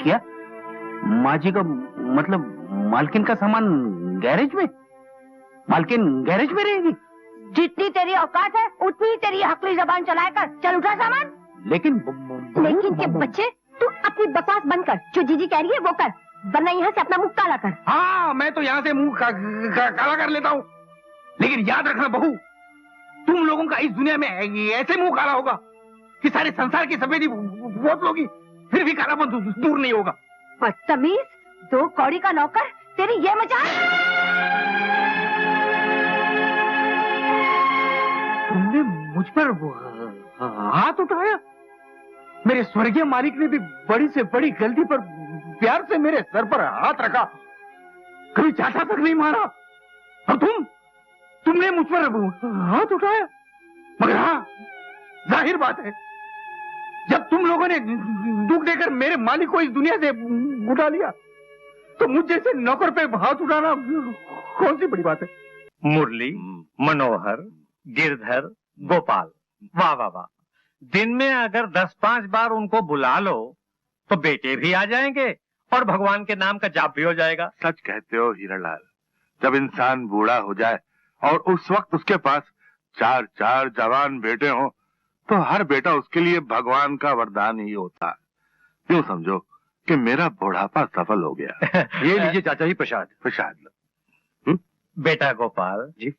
क्या? माँ जी का मतलब मालकिन का सामान गैरेज में? मालकिन गैरेज में रहेगी? जितनी तेरी औकात है उतनी ही तेरी हकली जबान चलाया कर। चल उठा सामान। लेकिन के बच्चे, तू अपनी बकवास बंद कर। जो जीजी कह रही है वो कर, वरना यहाँ से अपना मुंह काला कर। हाँ, मैं तो यहाँ से मुंह काला कर लेता हूँ, लेकिन याद रखना बहू, तुम लोगों का इस दुनिया में ऐसे मुंह काला होगा कि सारे संसार की सफेदी बहुत लोगी, फिर भी कालापन दूर नहीं होगा। बदतमीज, 2 कौड़ी का नौकर, तेरी ये मजाल। तुमने मुझ पर हाथ उठाया? मेरे स्वर्गीय मालिक ने भी बड़ी से बड़ी गलती पर प्यार से मेरे सर पर हाथ रखा, कभी चाटा तक नहीं मारा, और तुमने मुझ पर हाथ उठाया। मगर हाँ, जाहिर बात है, जब तुम लोगों ने दुख देकर मेरे मालिक को इस दुनिया से उठा लिया, तो मुझ जैसे नौकर पे हाथ उठाना कौन सी बड़ी बात है? मुरली, मनोहर, गिरधर, गोपाल, वाह वाह वाह। दिन में अगर 10-5 बार उनको बुला लो तो बेटे भी आ जाएंगे और भगवान के नाम का जाप भी हो जाएगा। सच कहते हो हीरालाल, जब इंसान बूढ़ा हो जाए और उस वक्त उसके पास 4 जवान बेटे हों, तो हर बेटा उसके लिए भगवान का वरदान ही होता है। यूं समझो कि मेरा बुढ़ापा सफल हो गया। ये लीजिए चाचा जी प्रसाद। प्रसाद लो। बेटा गोपाल जी,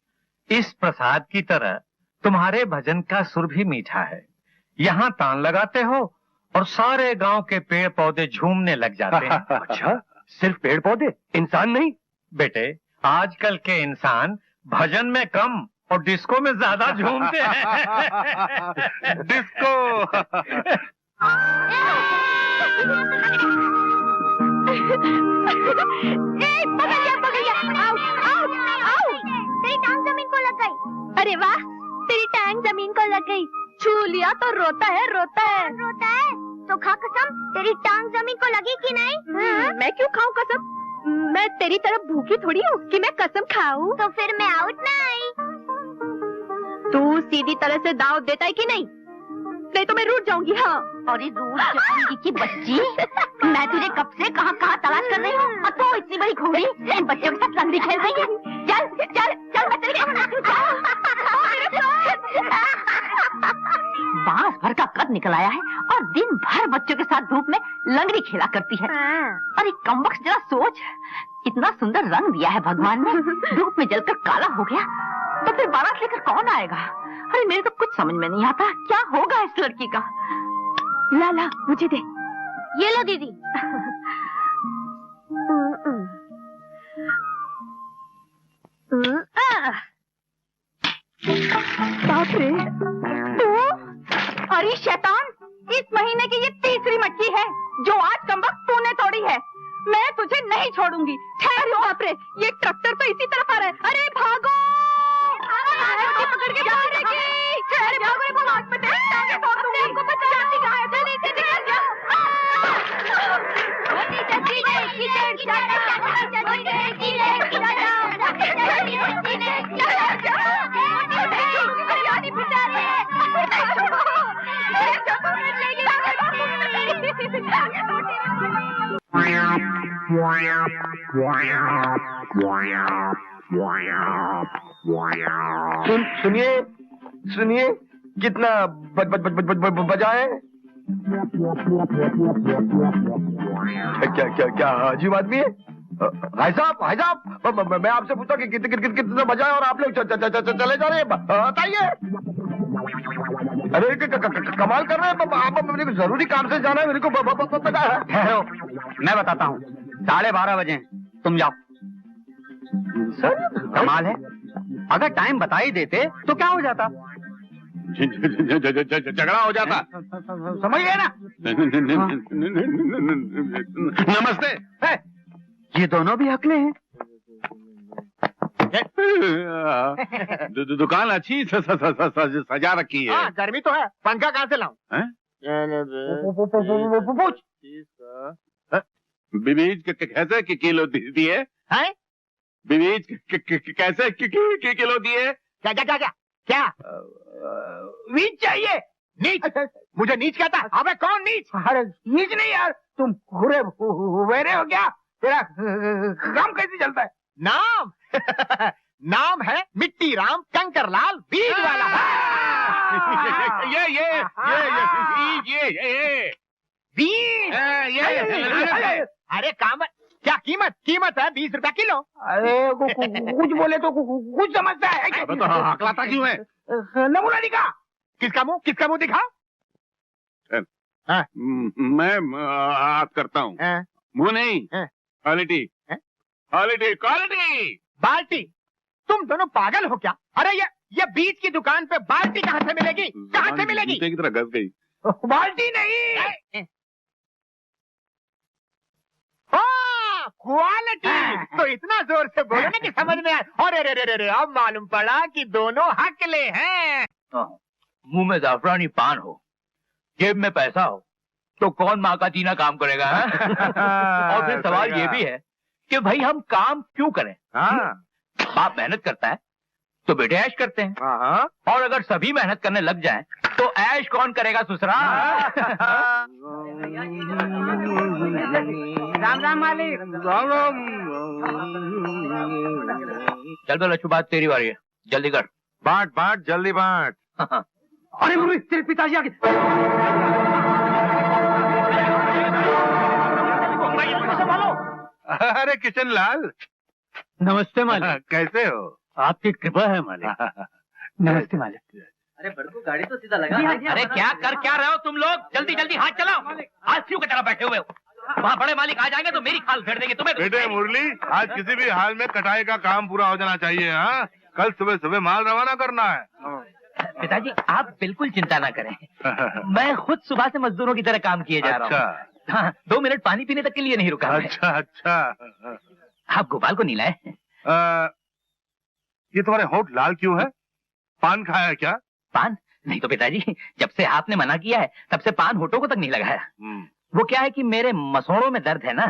इस प्रसाद की तरह तुम्हारे भजन का सुर भी मीठा है। यहाँ तान लगाते हो और सारे गांव के पेड़ पौधे झूमने लग जाते हैं। अच्छा, सिर्फ पेड़ पौधे, इंसान नहीं? बेटे, आजकल के इंसान भजन में कम और डिस्को में ज्यादा झूमते हैं। डिस्को। तेरी टांग जमीन को लग गई। अरे वाह, तेरी टांग जमीन को लग गई। छू लिया तो रोता है, रोता है। रोता है तो खा कसम, तेरी टांग जमीन को लगी कि नहीं? मैं क्यों खाऊं कसम? मैं तेरी तरफ भूखी थोड़ी हूँ कि मैं कसम खाऊं। तो फिर मैं आउट ना आई। तू सीधी तरह से दाव देता है कि नहीं? नहीं तो मैं रूठ जाऊंगी। हाँ, और ये रूठ जाऊंगी की बच्ची, मैं तुझे कब से कहाँ तलाश कर रही हूँ, और तू इतनी बड़ी घोड़ी इन बच्चों के साथ लंगड़ी खेल रही है। चल चल चल, मैं तेरे बांस भर का कद निकल आया है और दिन भर बच्चों के साथ धूप में लंगड़ी खेला करती है। अरे कमबख्त, जरा सोच, इतना सुंदर रंग दिया है भगवान ने, धूप में जलकर काला हो गया तो फिर बारात लेकर कौन आएगा? अरे मेरे तो कुछ समझ में नहीं आता, क्या होगा इस लड़की का। ला ला, मुझे दे। ये लो दीदी। बाप रे, अरे शैतान, इस महीने की ये तीसरी मटकी है जो आज कमबख्त तूने तोड़ी है। मैं तुझे नहीं छोड़ूंगी। ठहरो। बाप रे, ये ट्रैक्टर तो इसी तरफ आ रहा है। अरे भागो, पकड़ के भागेगी। अरे भागो रे, भागो, टांगे तोड़ दूंगी। हमको बचाती कहाँ है? जल्दी से निकल जाओ। सुनिए सुनिए, कितना बजाए? क्या अजीब आदमी है? भाई साहब, मैं आपसे पूछता कि कितने बजाए और आप लोग चले जा रहे हैं, बताइए। अरे कमाल कर रहे हैं आप, मेरे को जरूरी काम से जाना है, मेरे को पता है। ठहरो, मैं बताता हूँ। 12:30 बजे तुम जाओ। सर कमाल है, अगर टाइम बता ही देते तो क्या हो जाता? झगड़ा हो जाता। समझ गए ना? नमस्ते। ये दोनों भी हकले हैं। दुकान अच्छी सजा रखी है। गर्मी तो है, पंखा कहाँ से लाऊं? पूछ। बीज कैसे किलो दिए? बीज कैसे किलो दिए? क्या नीच चाहिए? नीच? मुझे नीच कहता? अबे कौन नीच? अरे नीच नहीं यार, तुम पूरे वेरे हो क्या? तेरा काम कैसे चलता है? नाम नाम है मिट्टी राम कंकर लाल बीज वाला। ये बीज। अरे काम क्या कीमत है 20 रुपया किलो। अरे कुछ बोले तो कुछ समझता है। हकलाता क्यों है? नमूना दिखा। किसका मुंह दिखा? मैं हाथ करता हूँ, मुंह नहीं। Quality quality quality. बाल्टी? तुम दोनों पागल हो क्या? अरे ये बीज की दुकान पे बाल्टी कहाँ से मिलेगी? कहाँ से मिलेगी? जूते की तरह घस गई। बाल्टी नहीं, क्वालिटी। तो इतना जोर से बोलो ना कि समझ में आए। अरे रे रे रे, अब मालूम पड़ा कि दोनों हकले हैं। मुंह में जाफरानी पान हो, जेब में पैसा हो, तो कौन माँ का जीना काम करेगा? और फिर सवाल ये भी है कि भाई हम काम क्यों करें? बाप मेहनत करता है तो बेटे ऐश करते हैं, और अगर सभी मेहनत करने लग जाएं तो ऐश कौन करेगा ससुरा? राम राम मालिक। राम राम। चल तो लच्छू, बात तेरी बारी है, जल्दी कर। बांट जल्दी बांट। अरे मुझे तेरे पिताजी आगे। अरे किशन लाल, नमस्ते मालिक। कैसे हो? आपकी कृपा है मालिक। नमस्ते मालिक। अरे बड़कू गाड़ी तो सीधा लगा। अरे क्या रहे हो तुम लोग? जल्दी जल्दी हाथ चलाओ। आज क्यों की तरह बैठे हुए हो? वहाँ बड़े मालिक आ जाएंगे तो मेरी खाल फेर देंगे तुम्हें। बेटे मुरली, आज किसी भी हाल में कटाई का काम पूरा हो जाना चाहिए। हाँ, कल सुबह सुबह माल रवाना करना है। पिताजी आप बिल्कुल चिंता ना करें, मैं खुद सुबह से मजदूरों की तरह काम किए जा रहा हूँ। हाँ, 2 मिनट पानी पीने तक के लिए नहीं रुका। अच्छा। आप गोपाल को नहीं लाए? ये तुम्हारे होठ लाल क्यों है? पान खाया है क्या? पान नहीं तो पिताजी, जब से आपने मना किया है तब से पान होठों को तक नहीं लगाया। वो क्या है कि मेरे मसोड़ों में दर्द है ना,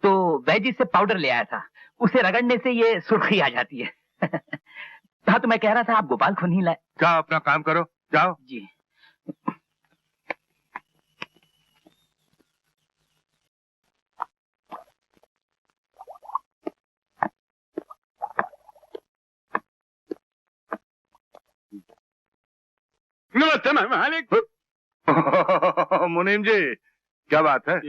तो वैजी से पाउडर ले आया था, उसे रगड़ने से ये सुर्खी आ जाती है। हाँ, तो मैं कह रहा था आप गोपाल को नहीं लाए। जाओ अपना काम करो, जाओ। जी। नमस्ते मालिक। मुनीम जी, क्या बात है?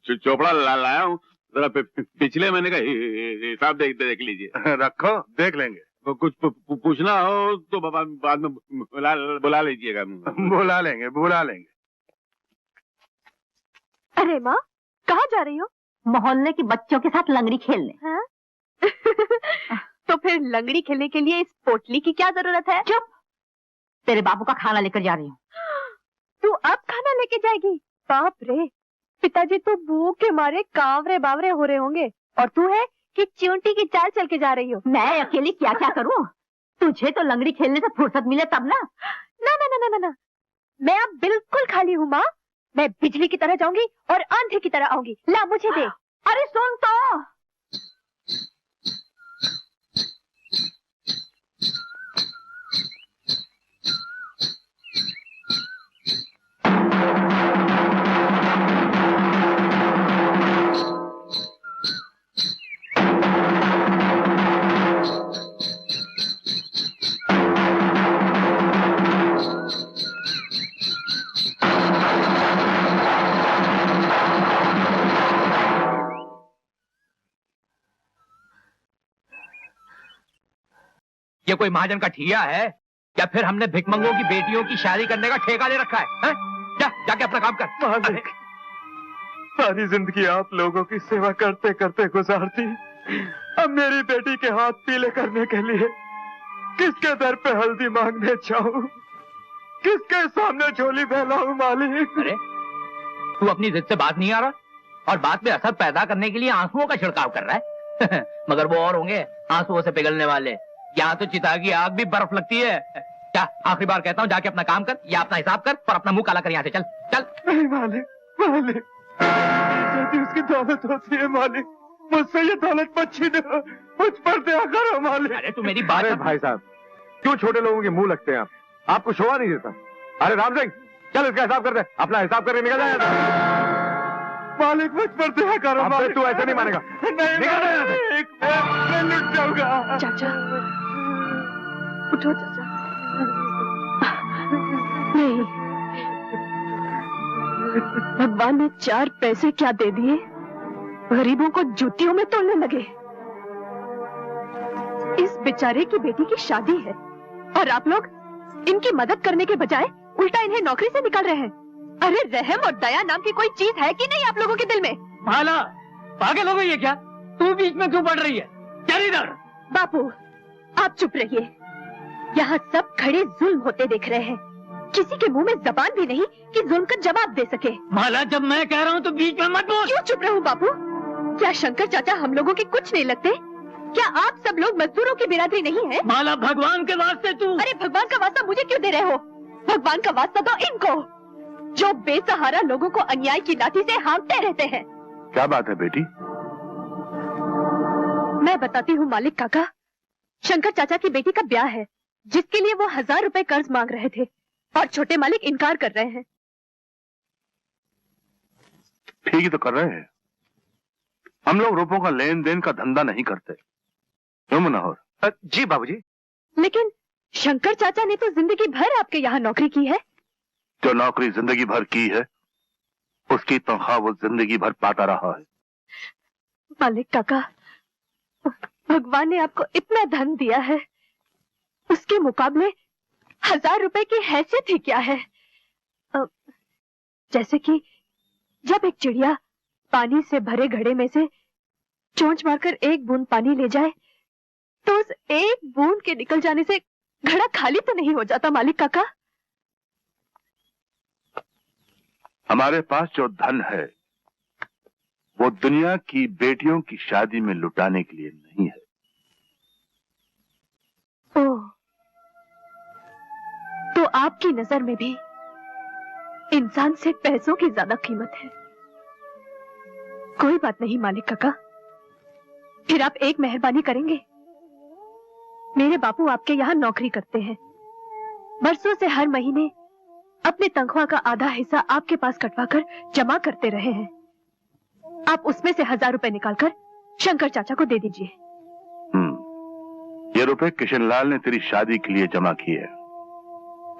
चोपड़ा लाया हूँ, जरा पिछले महीने का हिसाब देख लीजिए। रखो, देख लेंगे। कुछ पूछना हो तो बाद में बुला लीजिएगा। बुला लेंगे। अरे माँ, कहाँ जा रही हो? मोहल्ले के बच्चों के साथ लंगड़ी खेलने। हाँ? तो फिर लंगड़ी खेलने के लिए इस पोटली की क्या जरूरत है? चुप, तेरे बाबू का खाना लेकर जा रही हूँ। तू अब खाना लेके जाएगी? बाप रे, पिताजी तो भूख के मारे कावरे बावरे हो रहे होंगे, और तू है कि चींटी की चाल चल के जा रही हो। मैं अकेली क्या करूँ? तुझे तो लंगड़ी खेलने से फुर्सत मिले तब ना। ना ना ना ना ना, मैं अब बिल्कुल खाली हूँ माँ। मैं बिजली की तरह जाऊंगी और आंधी की तरह आऊंगी। ला मुझे दे। अरे सुन तो। ये कोई महाजन का ठिया है या फिर हमने भिकमंगों की बेटियों की शादी करने का ठेका ले रखा है? जाके अपना काम कर। मालिक, सारी जिंदगी आप लोगों की सेवा करते करते गुजार दी। अब मेरी बेटी के हाथ पीले करने के लिए किसके दर पे हल्दी मांगने जाऊं? किसके सामने झोली फैलाऊं मालिक? अरे तू अपनी जिद से बात नहीं आ रहा और बात में असर पैदा करने के लिए आंसुओं का छिड़काव कर रहा है। मगर वो और होंगे आंसुओं से पिघलने वाले। यहाँ तो चिता की आग भी बर्फ लगती है। क्या आखिरी बार कहता हूँ, जाके अपना काम कर या अपना हिसाब कर और अपना मुंह काला कर यहाँ से। चल चल। नहीं मालिक, जैसी उसकी दौलत होती है मालिक, मुझसे ये दौलत मत छीनो, मुझ पर दया करो मालिक। अरे तू मेरी बात। अरे भाई साहब, क्यों छोटे लोगों के मुंह लगते हैं आप? आपको शोभा नहीं देता? अरे राम सिंह, चल इसका हिसाब कर दे, अपना हिसाब करके निकल जाए। मालिक मुझ पर दया करो। अबे तू ऐसे नहीं मानेगा। नहीं निकल यहाँ से। मैं लुट जाऊंगा। चाचा उठो चाचा। नहीं, भगवान ने 4 पैसे क्या दे दिए, गरीबों को जूतियों में तोड़ने लगे। इस बेचारे की बेटी की शादी है और आप लोग इनकी मदद करने के बजाय उल्टा इन्हें नौकरी से निकाल रहे हैं। अरे रहम और दया नाम की कोई चीज है कि नहीं आप लोगों के दिल में? माला पागल हो गई है क्या? तू बीच में क्यों पड़ रही है? चल इधर। बापू आप चुप रहिए, यहाँ सब खड़े जुल्म होते देख रहे हैं। किसी के मुंह में जबान भी नहीं कि जुल्म का जवाब दे सके। माला जब मैं कह रहा हूँ तो बीच में मत बोल। क्यों चुप रहूं बापू? क्या शंकर चाचा हम लोगों के कुछ नहीं लगते? क्या आप सब लोग मजदूरों की बिरादरी नहीं है? माला भगवान के वास्ते तू। अरे भगवान का वास्ता मुझे क्यों दे रहे हो? भगवान का वास्ता दो इनको, जो बेसहारा लोगों को अन्याय की लाठी से हाँकते रहते हैं। क्या बात है बेटी? मैं बताती हूँ मालिक काका, शंकर चाचा की बेटी का ब्याह है जिसके लिए वो 1000 रुपए कर्ज मांग रहे थे और छोटे मालिक इनकार कर रहे हैं। ठीक ही तो कर रहे हैं। हम लोग रुपयों का लेन देन का धंधा नहीं करते, क्यों मनोहर? जी बाबूजी। लेकिन शंकर चाचा ने तो जिंदगी भर आपके यहाँ नौकरी की है। जो नौकरी जिंदगी भर की है उसकी तनख्वाह वो जिंदगी भर पाता रहा है। मालिक काका, भगवान ने आपको इतना धन दिया है, उसके मुकाबले 1000 रुपए की हैसियत ही क्या है? जैसे कि जब एक चिड़िया पानी से भरे घड़े में से चोंच मारकर एक बूंद पानी ले जाए तो उस एक बूंद के निकल जाने से घड़ा खाली तो नहीं हो जाता मालिक काका? हमारे पास जो धन है वो दुनिया की बेटियों की शादी में लुटाने के लिए नहीं है। ओह, तो आपकी नजर में भी इंसान से पैसों की ज्यादा कीमत है। कोई बात नहीं मालिक काका, फिर आप एक मेहरबानी करेंगे। मेरे बापू आपके यहाँ नौकरी करते हैं, बरसों से हर महीने अपने तनख्वाह का आधा हिस्सा आपके पास कटवाकर जमा करते रहे हैं। आप उसमें से 1000 रुपए निकालकर शंकर चाचा को दे दीजिए। ये रुपए किशनलाल ने तेरी शादी के लिए जमा किए हैं।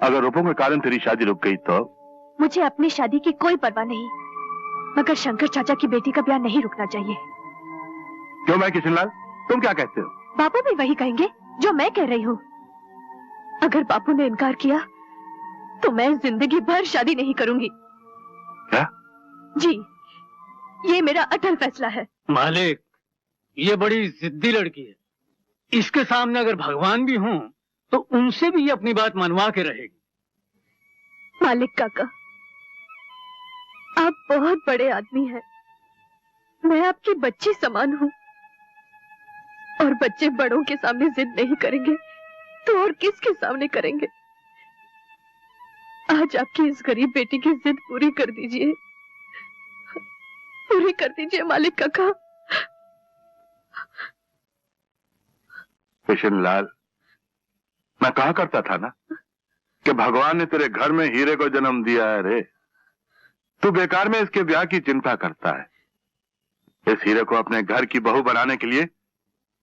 अगर रुपयों के कारण तेरी शादी रुक गई तो? मुझे अपनी शादी की कोई परवाह नहीं, मगर शंकर चाचा की बेटी का ब्याह नहीं रुकना चाहिए। क्यों मैं किशनलाल, तुम क्या कहते हो? बापू भी वही कहेंगे जो मैं कह रही हूँ। अगर बापू ने इनकार किया तो मैं जिंदगी भर शादी नहीं करूंगी। क्या? जी, ये मेरा अटल फैसला है। मालिक, ये बड़ी जिद्दी लड़की है। इसके सामने अगर भगवान भी हों तो उनसे भी ये अपनी बात मनवा के रहेगी। मालिक काका, आप बहुत बड़े आदमी हैं। मैं आपकी बच्ची समान हूँ, और बच्चे बड़ों के सामने जिद नहीं करेंगे तो और किसके सामने करेंगे? आज आपकी इस गरीब बेटी की जिद पूरी कर दीजिए, पूरी कर दीजिए मालिक काका। किशनलाल, मैं कहा करता था ना कि भगवान ने तेरे घर में हीरे को जन्म दिया है रे। तू बेकार में इसके ब्याह की चिंता करता है। इस हीरे को अपने घर की बहू बनाने के लिए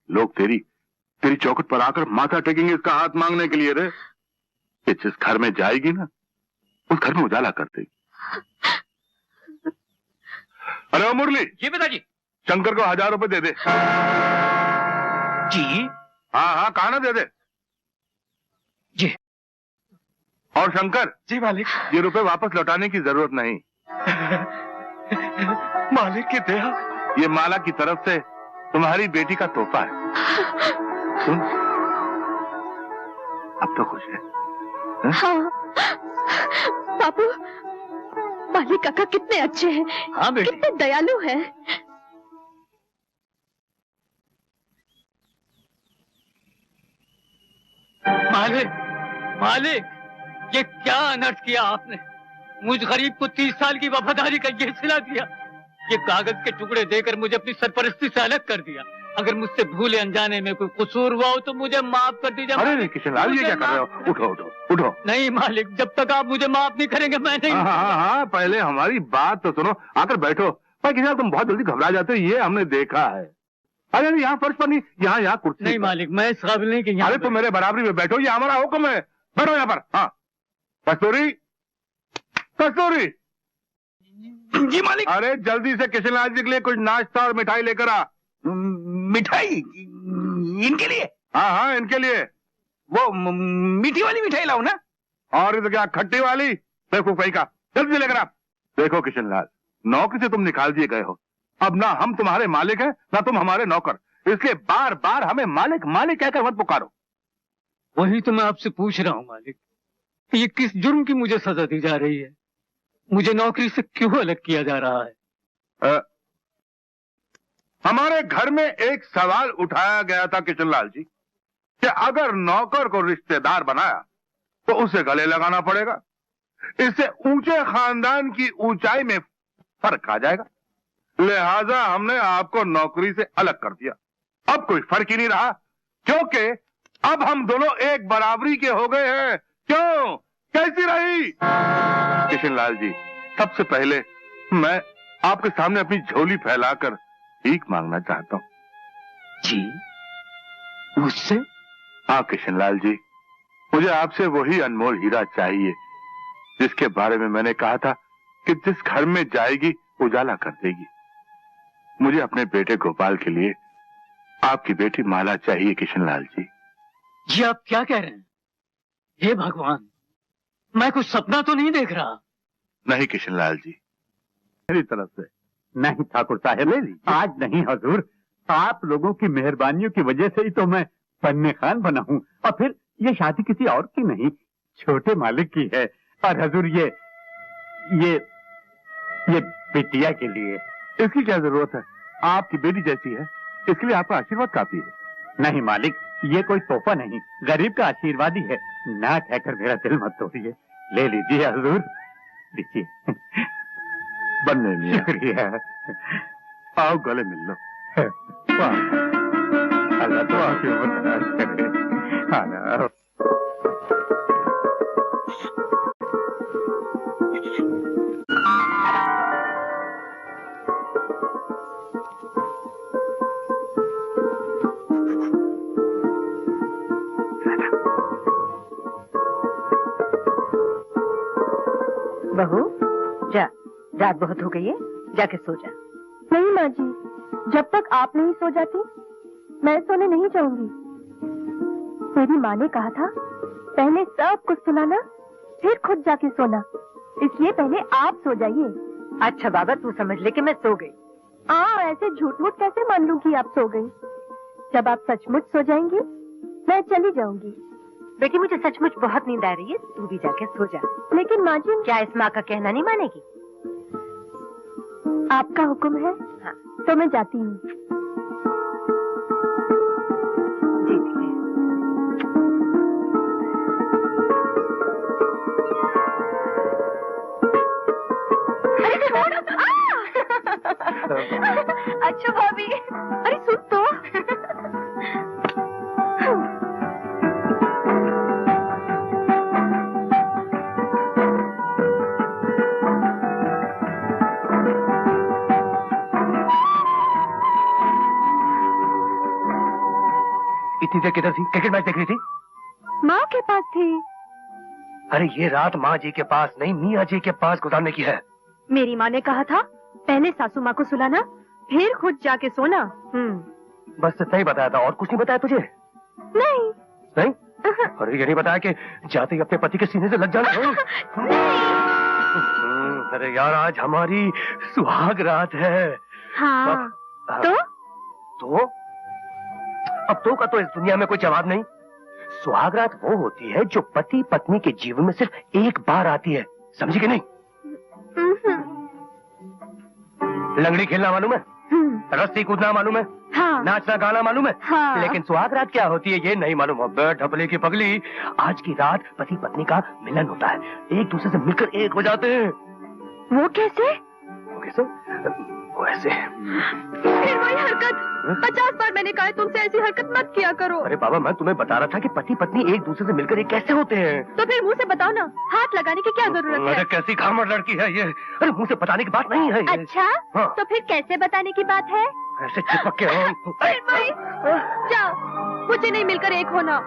लोग तेरी चौखट पर आकर माथा टेकेंगे इसका हाथ मांगने के लिए रे। ये जिस घर में जाएगी ना उस घर में उजाला कर देगी। अरे ओ मुरली। जी पिताजी। शंकर को 1000 रुपए दे दे। जी हाँ, कहा ना, दे दे जी। और शंकर। जी मालिक। ये रुपए वापस लौटाने की जरूरत नहीं। मालिक की दया। ये माला की तरफ से तुम्हारी बेटी का तोहफा है। सुन, अब तो खुश है? हाँ बापू, मालिक काका कितने अच्छे हैं। हाँ बेटी, कितने दयालु हैं। मालिक, मालिक, ये क्या अनर्थ किया आपने? मुझ गरीब को 30 साल की वफादारी का ये सिला दिया। ये कागज के टुकड़े देकर मुझे अपनी सरपरस्ती से अलग कर दिया। अगर मुझसे भूले अनजाने में कोई कसूर हुआ हो तो मुझे माफ कर दीजिए। अरे किशनलाल, ये क्या कर रहे हो? उठो उठो उठो। नहीं मालिक, जब तक आप मुझे माफ नहीं करेंगे मैं नहीं। हाँ, पहले हमारी बात तो सुनो। आकर बैठो, पर किसान तुम बहुत जल्दी घबरा जाते हो, ये हमने देखा है। अरे नहीं, यहाँ फर्श पर नहीं, यहाँ कुर्सी नहीं पर। मालिक, मैं इस काबिल नहीं कि यहाँ अरे तुम मेरे बराबरी में बैठो, ये हमारा हुक्म है। बैठो यहाँ पर। हाँ कस्तूरी, कस्तूरी। जी मालिक। अरे जल्दी से किशनलाल जी के लिए कुछ नाश्ता और मिठाई लेकर आ। मिठाई इनके लिए? हाँ इनके लिए। वो मीठी वाली मिठाई लाओ ना। और तो क्या खट्टी वाली? देखो भाई का, जल्दी लेकर आ। देखो किशनलाल, नौकरी से तुम निकाल दिए गए हो, अब ना हम तुम्हारे मालिक हैं ना तुम हमारे नौकर, इसलिए बार बार हमें मालिक मालिक कहकर मत पुकारो। वही तो मैं आपसे पूछ रहा हूँ मालिक, ये किस जुर्म की मुझे सजा दी जा रही है? मुझे नौकरी से क्यों अलग किया जा रहा है? हमारे घर में एक सवाल उठाया गया था किशनलाल जी कि अगर नौकर को रिश्तेदार बनाया तो उसे गले लगाना पड़ेगा, इससे ऊंचे खानदान की ऊंचाई में फर्क आ जाएगा, लिहाजा हमने आपको नौकरी से अलग कर दिया। अब कोई फर्क ही नहीं रहा, क्योंकि अब हम दोनों एक बराबरी के हो गए हैं। क्यों, कैसी रही? किशनलाल जी, सबसे पहले मैं आपके सामने अपनी झोली फैलाकर भीख मांगना चाहता हूं। जी मुझसे? हाँ किशनलाल जी, मुझे आपसे वही अनमोल हीरा चाहिए जिसके बारे में मैंने कहा था कि जिस घर में जाएगी उजाला कर देगी। मुझे अपने बेटे गोपाल के लिए आपकी बेटी माला चाहिए किशनलाल जी। जी आप क्या कह रहे हैं? हे भगवान, मैं कुछ सपना तो नहीं देख रहा? नहीं किशनलाल जी, मेरी तरफ से नहीं ठाकुर साहब, आज नहीं हजूर, आप लोगों की मेहरबानियों की वजह से ही तो मैं पन्ने खान बना हूँ, और फिर ये शादी किसी और की नहीं, छोटे मालिक की है। और हजूर ये बिटिया के लिए। इसकी क्या जरूरत है? आपकी बेटी जैसी है, इसके लिए आपका आशीर्वाद काफी है। नहीं मालिक, ये कोई तोहफा नहीं, गरीब का आशीर्वाद ही है। ना कहकर मेरा दिल मत तोड़िए, ले लीजिए हजूर, लीजिए। बनने में शुक्रिया। आओ गले मिल लो। अल्लाह तो आपकी उम्र दराज करे। हाँ, बहू जा, रात बहुत हो गई है, जाके सो जा। नहीं माँ जी, जब तक आप नहीं सो जाती मैं सोने नहीं जाऊंगी। मेरी माँ ने कहा था पहले सब कुछ सुनाना फिर खुद जाके सोना, इसलिए पहले आप सो जाइए। अच्छा बाबा, तू समझ ले कि मैं सो गई। ऐसे झूठ मूठ कैसे मान लूं कि आप सो गई? जब आप सचमुच सो जाएंगी मैं चली जाऊंगी। बेटी मुझे सचमुच बहुत नींद आ रही है, तू भी जाके सो जा। लेकिन माँ जी, क्या इस माँ का कहना नहीं मानेगी? आपका हुक्म है। हाँ। तो मैं जाती हूँ। जी ठीक है। अरे छोड़। अच्छा भाभी, अरे सुन तो। इतनी देर किधर थी? क्रिकेट मैच देख रही थी? माँ के पास थी। अरे ये रात माँ जी के पास नहीं, मियाँ जी के पास गुजारने की है। मेरी माँ ने कहा था पहले सासू माँ को सुलाना फिर खुद जाके सोना। बस इतना ही बताया था, और कुछ नहीं बताया तुझे? नहीं। नहीं? अरे ये नहीं बताया कि जाते ही अपने पति के सीने से लग जाना है? अरे यार, आज हमारी सुहाग रात है। हाँ। तो? अब तो का तो इस दुनिया में कोई जवाब नहीं। सुहाग रात वो होती है जो पति पत्नी के जीवन में सिर्फ एक बार आती है, समझी कि नहीं? लंगड़ी खेलना मालूम है? रस्सी कूदना मालूम है? हाँ। नाचना गाना मालूम है? हाँ। लेकिन सुहाग रात क्या होती है ये नहीं मालूम। अबे ढपले की पगली, आज की रात पति पत्नी का मिलन होता है, एक दूसरे से मिलकर एक हो जाते हैं। वो कैसे? वो कैसे? वो ऐसे। फिर वही हरकत 50 बार मैंने कहा है तुमसे ऐसी हरकत मत किया करो। अरे बाबा, मैं तुम्हें बता रहा था कि पति पत्नी एक दूसरे से मिलकर ये कैसे होते हैं। तो फिर मुंह से बताओ ना, हाथ लगाने की क्या जरूरत है? अरे कैसी कामड़ लड़की है ये। अरे मुंह से बताने की बात नहीं है ये। अच्छा हाँ। तो फिर कैसे बताने की बात है? ऐसे चिपक के अरे भाई, जाओ, मुझे नहीं मिलकर एक होना।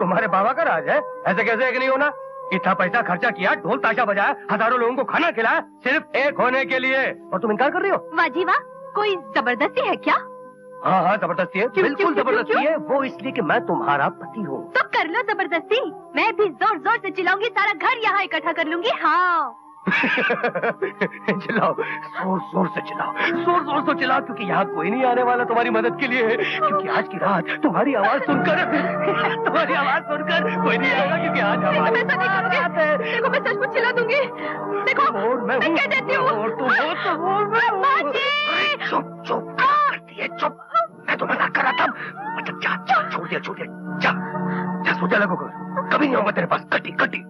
तुम्हारे बाबा का राज है, ऐसे कैसे एक नहीं होना। इतना पैसा खर्चा किया, ढोल ताशा बजाया, हजारों लोगों को खाना खिलाया, सिर्फ एक होने के लिए, और तुम इनकार कर रही हो। वाह जी वाह, कोई जबरदस्ती है क्या? हाँ हाँ, जबरदस्ती है, बिल्कुल जबरदस्ती है। वो इसलिए कि मैं तुम्हारा पति हूँ। तो कर लो जबरदस्ती, मैं भी जोर जोर से चिल्लाऊंगी, सारा घर यहाँ इकट्ठा कर लूंगी। हाँ चिल्लाओ, जोर जोर से चिल्लाओ, जोर जोर से चिल्लाओ, क्योंकि यहाँ कोई नहीं आने वाला तुम्हारी मदद के लिए। क्योंकि आज की रात तुम्हारी आवाज सुनकर तुम्हारी आवाज सुनकर कोई नहीं आएगा, क्योंकि आज हमारी रात है। देखो मैं सचमुच चिल्ला दूंगी। देखो मैं कह देती हूँ। चुप चुप करती है, चुप। मैं तो मजाक कर रहा था। अच्छा जा जा, छोड़ दिया जा जा, सोचा लगो कभी नहीं होगा तेरे पास। कटी कटी।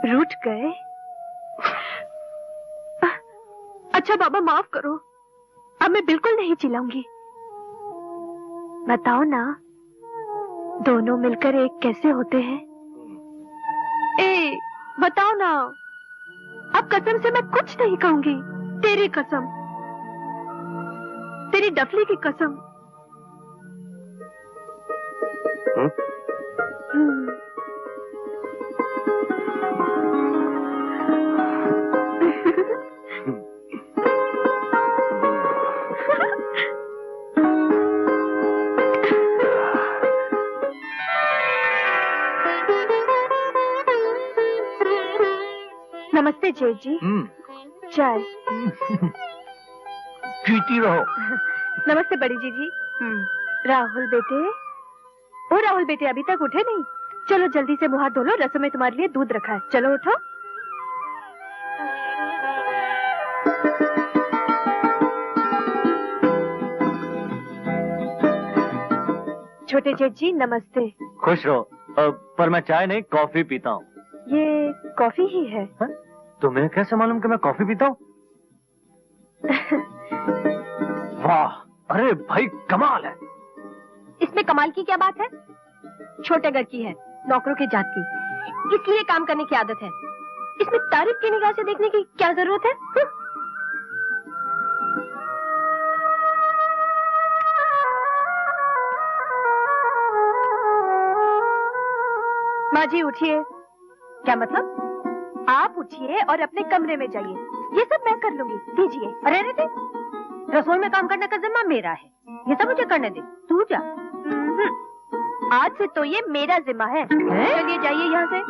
रूठ गए? अच्छा बाबा माफ करो, अब मैं बिल्कुल नहीं चिल्लाऊंगी। बताओ ना, दोनों मिलकर एक कैसे होते हैं? बताओ ना, अब कसम से मैं कुछ नहीं कहूंगी। तेरी कसम, तेरी डफली की कसम। नमस्ते जेठ जी। चाय पीती रहो। नमस्ते बड़ी जीजी। राहुल बेटे, ओ राहुल बेटे, अभी तक उठे नहीं? चलो जल्दी से मुंह हाथ धो लो, रसों में तुम्हारे लिए दूध रखा है। चलो उठो। छोटे जेठ जी नमस्ते। खुश रहो। पर मैं चाय नहीं, कॉफी पीता हूँ। ये कॉफी ही है। तुम्हें कैसे मालूम कि मैं कॉफी पीता हूँ? वाह, अरे भाई कमाल है। इसमें कमाल की क्या बात है? छोटे घर की है, नौकरों की जात की, इसलिए काम करने की आदत है। इसमें तारीफ की निगाह से देखने की क्या जरूरत है? माँ जी उठिए। क्या मतलब? आप उठिए और अपने कमरे में जाइए, ये सब मैं कर लूंगी। दीजिए। अरे अरे, रसोई में काम करने का जिम्मा मेरा है, ये सब मुझे करने दे। तू जा। आज से तो ये मेरा जिम्मा है। चलिए जाइए यहाँ से।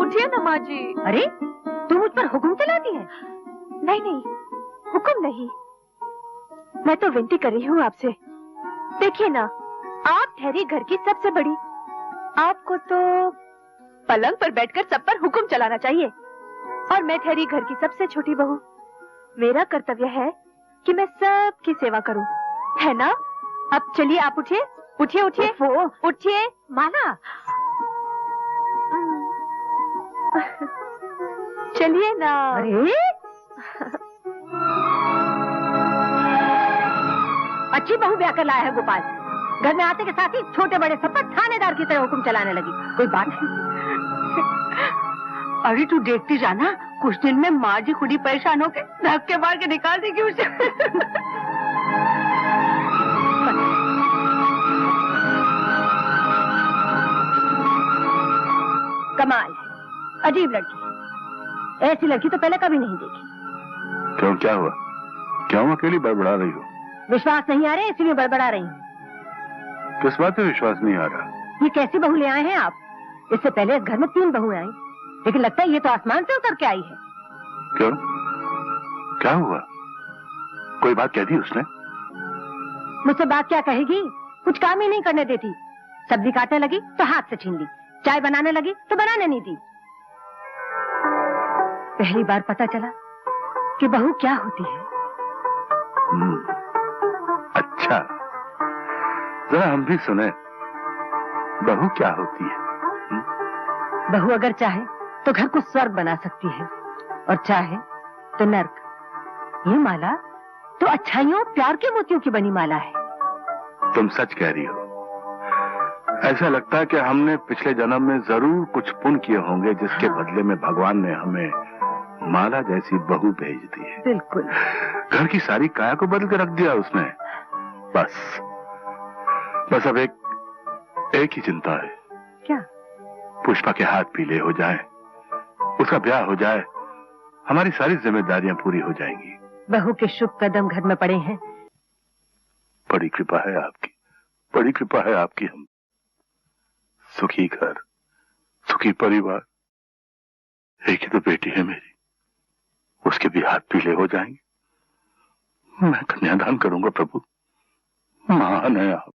उठिए ना माँ जी। अरे तू मुझ पर हुक्म चलाती है? नहीं नहीं, हुक्म नहीं, मैं तो विनती कर रही हूँ आपसे। देखिए ना, आप ठहरी घर की सबसे बड़ी, आपको तो पलंग पर बैठकर सब पर हुक्म चलाना चाहिए, और मैं ठहरी घर की सबसे छोटी बहू। मेरा कर्तव्य है कि मैं सबकी सेवा करूं, है ना? अब चलिए आप उठिए, उठिए उठिए, उठिए माला। चलिए ना। अरे अच्छी बहू ब्याह कर लाया है गोपाल। घर में आते के साथ ही छोटे बड़े सब पर थानेदार की तरह हुक्म चलाने लगी। कोई बात है? अरे तू देखती जाना, कुछ दिन में माँ जी खुद ही परेशान होके धक्के मार के निकाल देगी उसे। कमाल है, अजीब लड़की है। ऐसी लड़की तो पहले कभी नहीं देखी। क्यों, क्या हुआ? क्यों अकेली बड़बड़ा रही हो? विश्वास नहीं आ रहा, इसीलिए बड़बड़ा रही हूँ। किस बात पे विश्वास नहीं आ रहा? ये कैसी बहू ले आए हैं आप? इससे पहले इस घर में 3 बहुएं आई, लेकिन लगता है ये तो आसमान से उतर के आई है। क्यों, क्या हुआ? कोई बात कह दी उसने? मुझसे बात क्या कहेगी? कुछ काम ही नहीं करने देती। सब्जी काटने लगी तो हाथ से छीन ली, चाय बनाने लगी तो बनाने नहीं दी। पहली बार पता चला कि बहू क्या होती है। अच्छा, जरा हम भी सुने, बहू क्या होती है? बहू अगर चाहे तो घर को स्वर्ग बना सकती है और चाहे तो नर्क। ये माला तो अच्छाइयों प्यार के मोतियों की बनी माला है। तुम सच कह रही हो। ऐसा लगता है कि हमने पिछले जन्म में जरूर कुछ पुण्य किए होंगे, जिसके बदले में भगवान ने हमें माला जैसी बहू भेज दी है। बिल्कुल। घर की सारी काया को बदल के रख दिया उसने। बस अब एक ही चिंता है। क्या? पुष्पा के हाथ पीले हो जाएं, उसका ब्याह हो जाए, हमारी सारी जिम्मेदारियां पूरी हो जाएंगी। बहू के शुभ कदम घर में पड़े हैं। बड़ी कृपा है आपकी, बड़ी कृपा है आपकी। हम सुखी घर, सुखी परिवार। एक ही तो बेटी है मेरी, उसके भी हाथ पीले हो जाएंगे। मैं कन्यादान करूंगा प्रभु, महान है आप।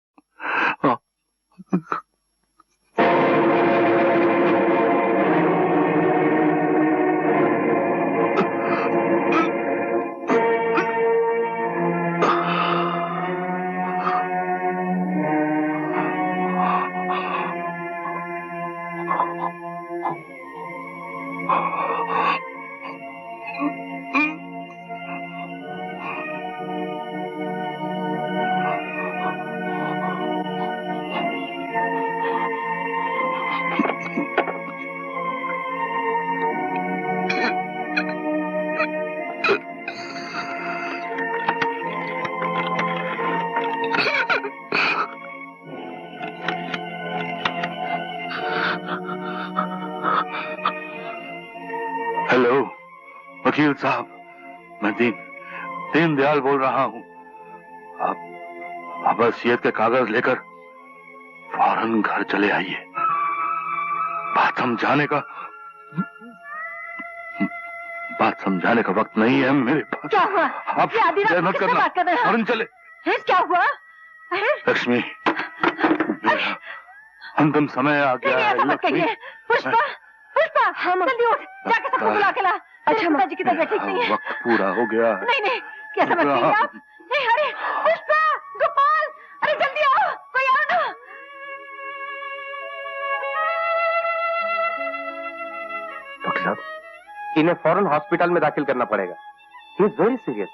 हेलो वकील साहब, मैं दीनदयाल बोल रहा हूं। आप वसीयत के कागज लेकर फौरन घर चले आइए। बात समझाने का वक्त नहीं है मेरे पास। क्या हुआ? आप मत करना, फौरन चले। क्या हुआ? लक्ष्मी, मेरा अंतिम समय आ गया है। लक्ष्मी, पुष्पा, हम जल्दी उठ, जाके सबको बुला के ला। अच्छा माँ जी की तबीयत ठीक नहीं है। वक्त पूरा हो गया है। नहीं, क्या समझ रही हैं आप? नहीं, अरे पुष्पा, गोपाल, अरे जल्दी आओ, कोई आओ ना। डॉक्टर साहब, इन्हें फौरन हॉस्पिटल में दाखिल करना पड़ेगा। He is very serious.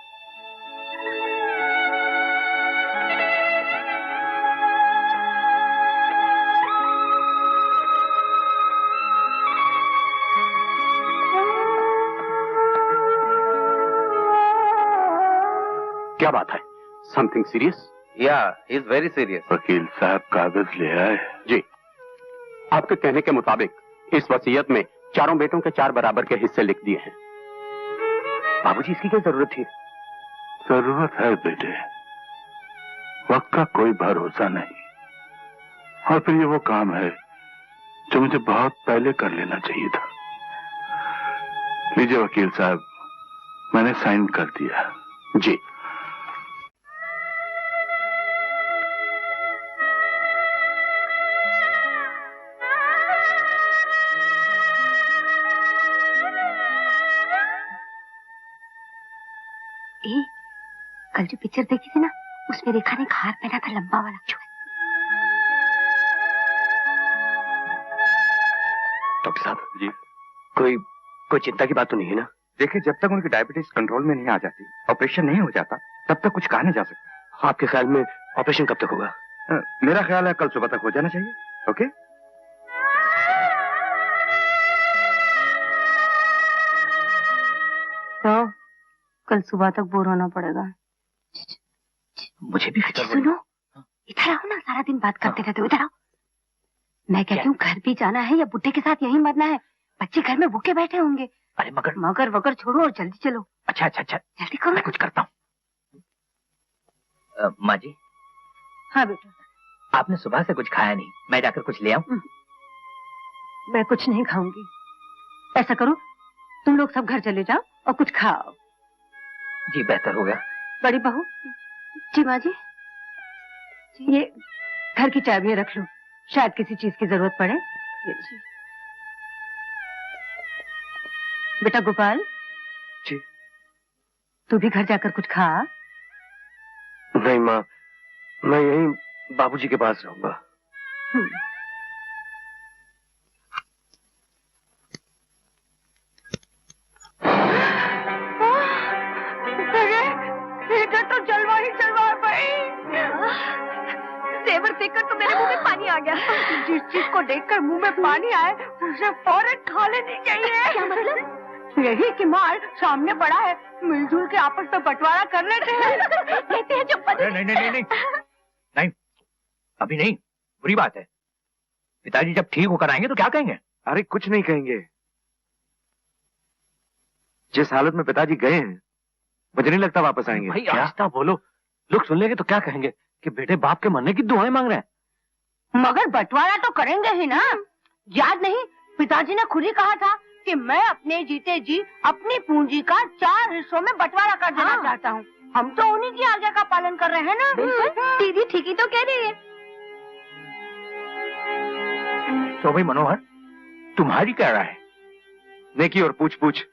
क्या बात है? Something serious? या इज वेरी सीरियस। वकील साहब कागज ले आए? जी, आपके कहने के मुताबिक इस वसीयत में चारों बेटों के 4 बराबर के हिस्से लिख दिए हैं। बाबूजी, इसकी क्या जरूरत थी? जरूरत है बेटे, वक्त का कोई भरोसा नहीं। और फिर ये वो काम है जो मुझे बहुत पहले कर लेना चाहिए था। लीजिए वकील साहब, मैंने साइन कर दिया। जी। कल जो पिक्चर देखी थी ना, उसमें रेखा ने हार पहना था लंबा वाला। डॉक्टर साहब जी, कोई चिंता की बात तो नहीं है ना? देखिए, जब तक उनकी डायबिटीज कंट्रोल में नहीं आ जाती, ऑपरेशन नहीं हो जाता, तब तक कुछ कहा नहीं जा सकता। आपके ख्याल में ऑपरेशन कब तक होगा? मेरा ख्याल है कल सुबह तक हो जाना चाहिए। ओके? तो कल सुबह तक बोर होना पड़ेगा। मुझे भी फिक्र। सुनो, इधर आओ ना, सारा दिन बात करते रहते हो। इधर आओ। मैं कहती हूँ घर भी जाना है या बुड्ढे के साथ यहीं मरना है? बच्चे घर में भूखे बैठे होंगे। अरे मगर वगर छोड़ो और जल्दी चलो। अच्छा, जल्दी करो। मैं कुछ करता हूँ। माँ जी। हाँ बेटा। आपने सुबह से कुछ खाया नहीं, मैं जाकर कुछ ले आऊं? मैं कुछ नहीं खाऊंगी। ऐसा करो, तुम लोग सब घर चले जाओ और कुछ खाओ। जी, बेहतर होगा। बड़ी बहू। जी माँ जी। ये घर की चाबियां रख लो, शायद किसी चीज की जरूरत पड़े। बेटा गोपाल जी, तू भी घर जाकर कुछ खा। नहीं माँ, मैं बाबूजी के पास रहूंगा। तो जलवा ही जलवा है भाई। तेवर देखकर तो मेरे मुंह में पानी आ गया। जिस चीज को देखकर मुंह में पानी आए उसे फौरन खा लेनी चाहिए। क्या मतलब? यही कि माल सामने पड़ा है, मिलजुल के आपस में बंटवारा कर लेते हैं। कहते हैं चंपा जी। नहीं, अभी नहीं, बुरी बात है। पिताजी जब ठीक होकर आएंगे तो क्या कहेंगे? अरे कुछ नहीं कहेंगे। जिस हालत में पिताजी गए हैं मुझे नहीं लगता वापस आएंगे। भाई आहिस्ता बोलो, लोग सुन लेंगे तो क्या कहेंगे कि बेटे बाप के मरने की दुआएं मांग रहे हैं। मगर बंटवारा तो करेंगे ही ना। याद नहीं, पिताजी ने खुद ही कहा था कि मैं अपने जीते जी अपनी पूंजी का 4 हिस्सों में बंटवारा कर देना चाहता हूँ। हम तो उन्हीं की आज्ञा का पालन कर रहे हैं ना। बिल्कुल, दीदी ठीक ही तो कह रही है। तो भाई मनोहर, तुम्हारी क्या राय है? नेकी और पूछ पूछ।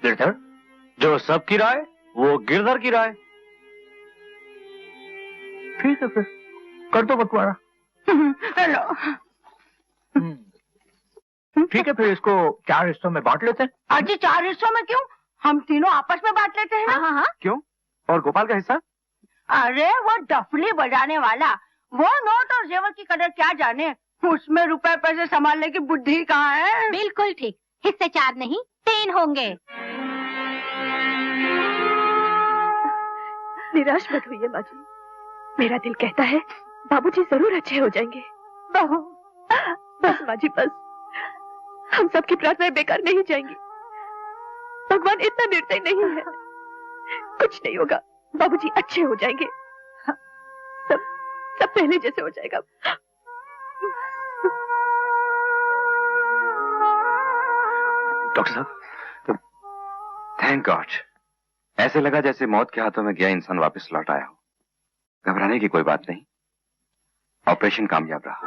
गिरधर, जो सबकी राय वो गिरधर की राय। ठीक है फिर कर दो बंटवारा। ठीक है फिर इसको 4 हिस्सों में बांट लेते हैं। अजी 4 हिस्सों में क्यों? हम तीनों आपस में बांट लेते हैं ना। हाँ। क्यों? और गोपाल का हिस्सा? अरे वो डफली बजाने वाला, वो नोट और जेवर की कदर क्या जाने। उसमें रुपए पैसे संभालने की बुद्धि कहाँ है। बिल्कुल ठीक, हिस्से 4 नहीं 3 होंगे। निराश मत हुई है माँ जी, मेरा दिल कहता है बाबूजी जरूर अच्छे हो जाएंगे। बस माँ जी बस, हम सबकी प्रार्थनाएं बेकार नहीं जाएंगी। भगवान इतना निर्दयी नहीं है। कुछ नहीं होगा, बाबूजी अच्छे हो जाएंगे। सब पहले जैसे हो जाएगा। डॉक्टर साहब, थैंक गॉड। ऐसे लगा जैसे मौत के हाथों में गया इंसान वापस लौट आया हो। घबराने की कोई बात नहीं, ऑपरेशन कामयाब रहा।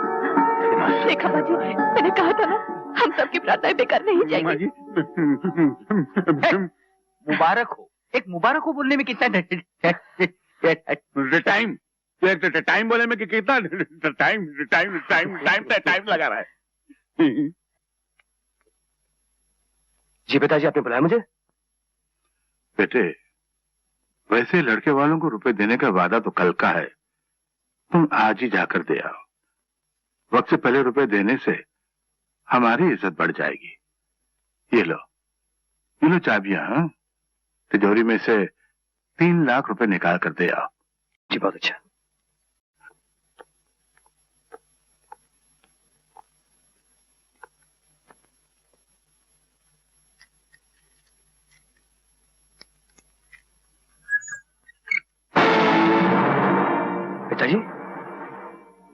देखा बाजी, मैंने कहा था ना हम सबकी प्रार्थनाएं बेकार नहीं जाएंगी। मुबारक हो। एक मुबारक हो बोलने में कितना टाइम टाइम बोले में कितना टाइम लगा रहा है। जी पिताजी, आपने बुलाया मुझे? बेटे, वैसे लड़के वालों को रुपए देने का वादा तो कल का है, तुम आज ही जाकर दे आओ। वक्त से पहले रुपए देने से हमारी इज्जत बढ़ जाएगी। ये लो चाबियां। हाँ? तिजोरी में से 3 लाख रुपए निकाल कर दे आओ। जी बहुत अच्छा।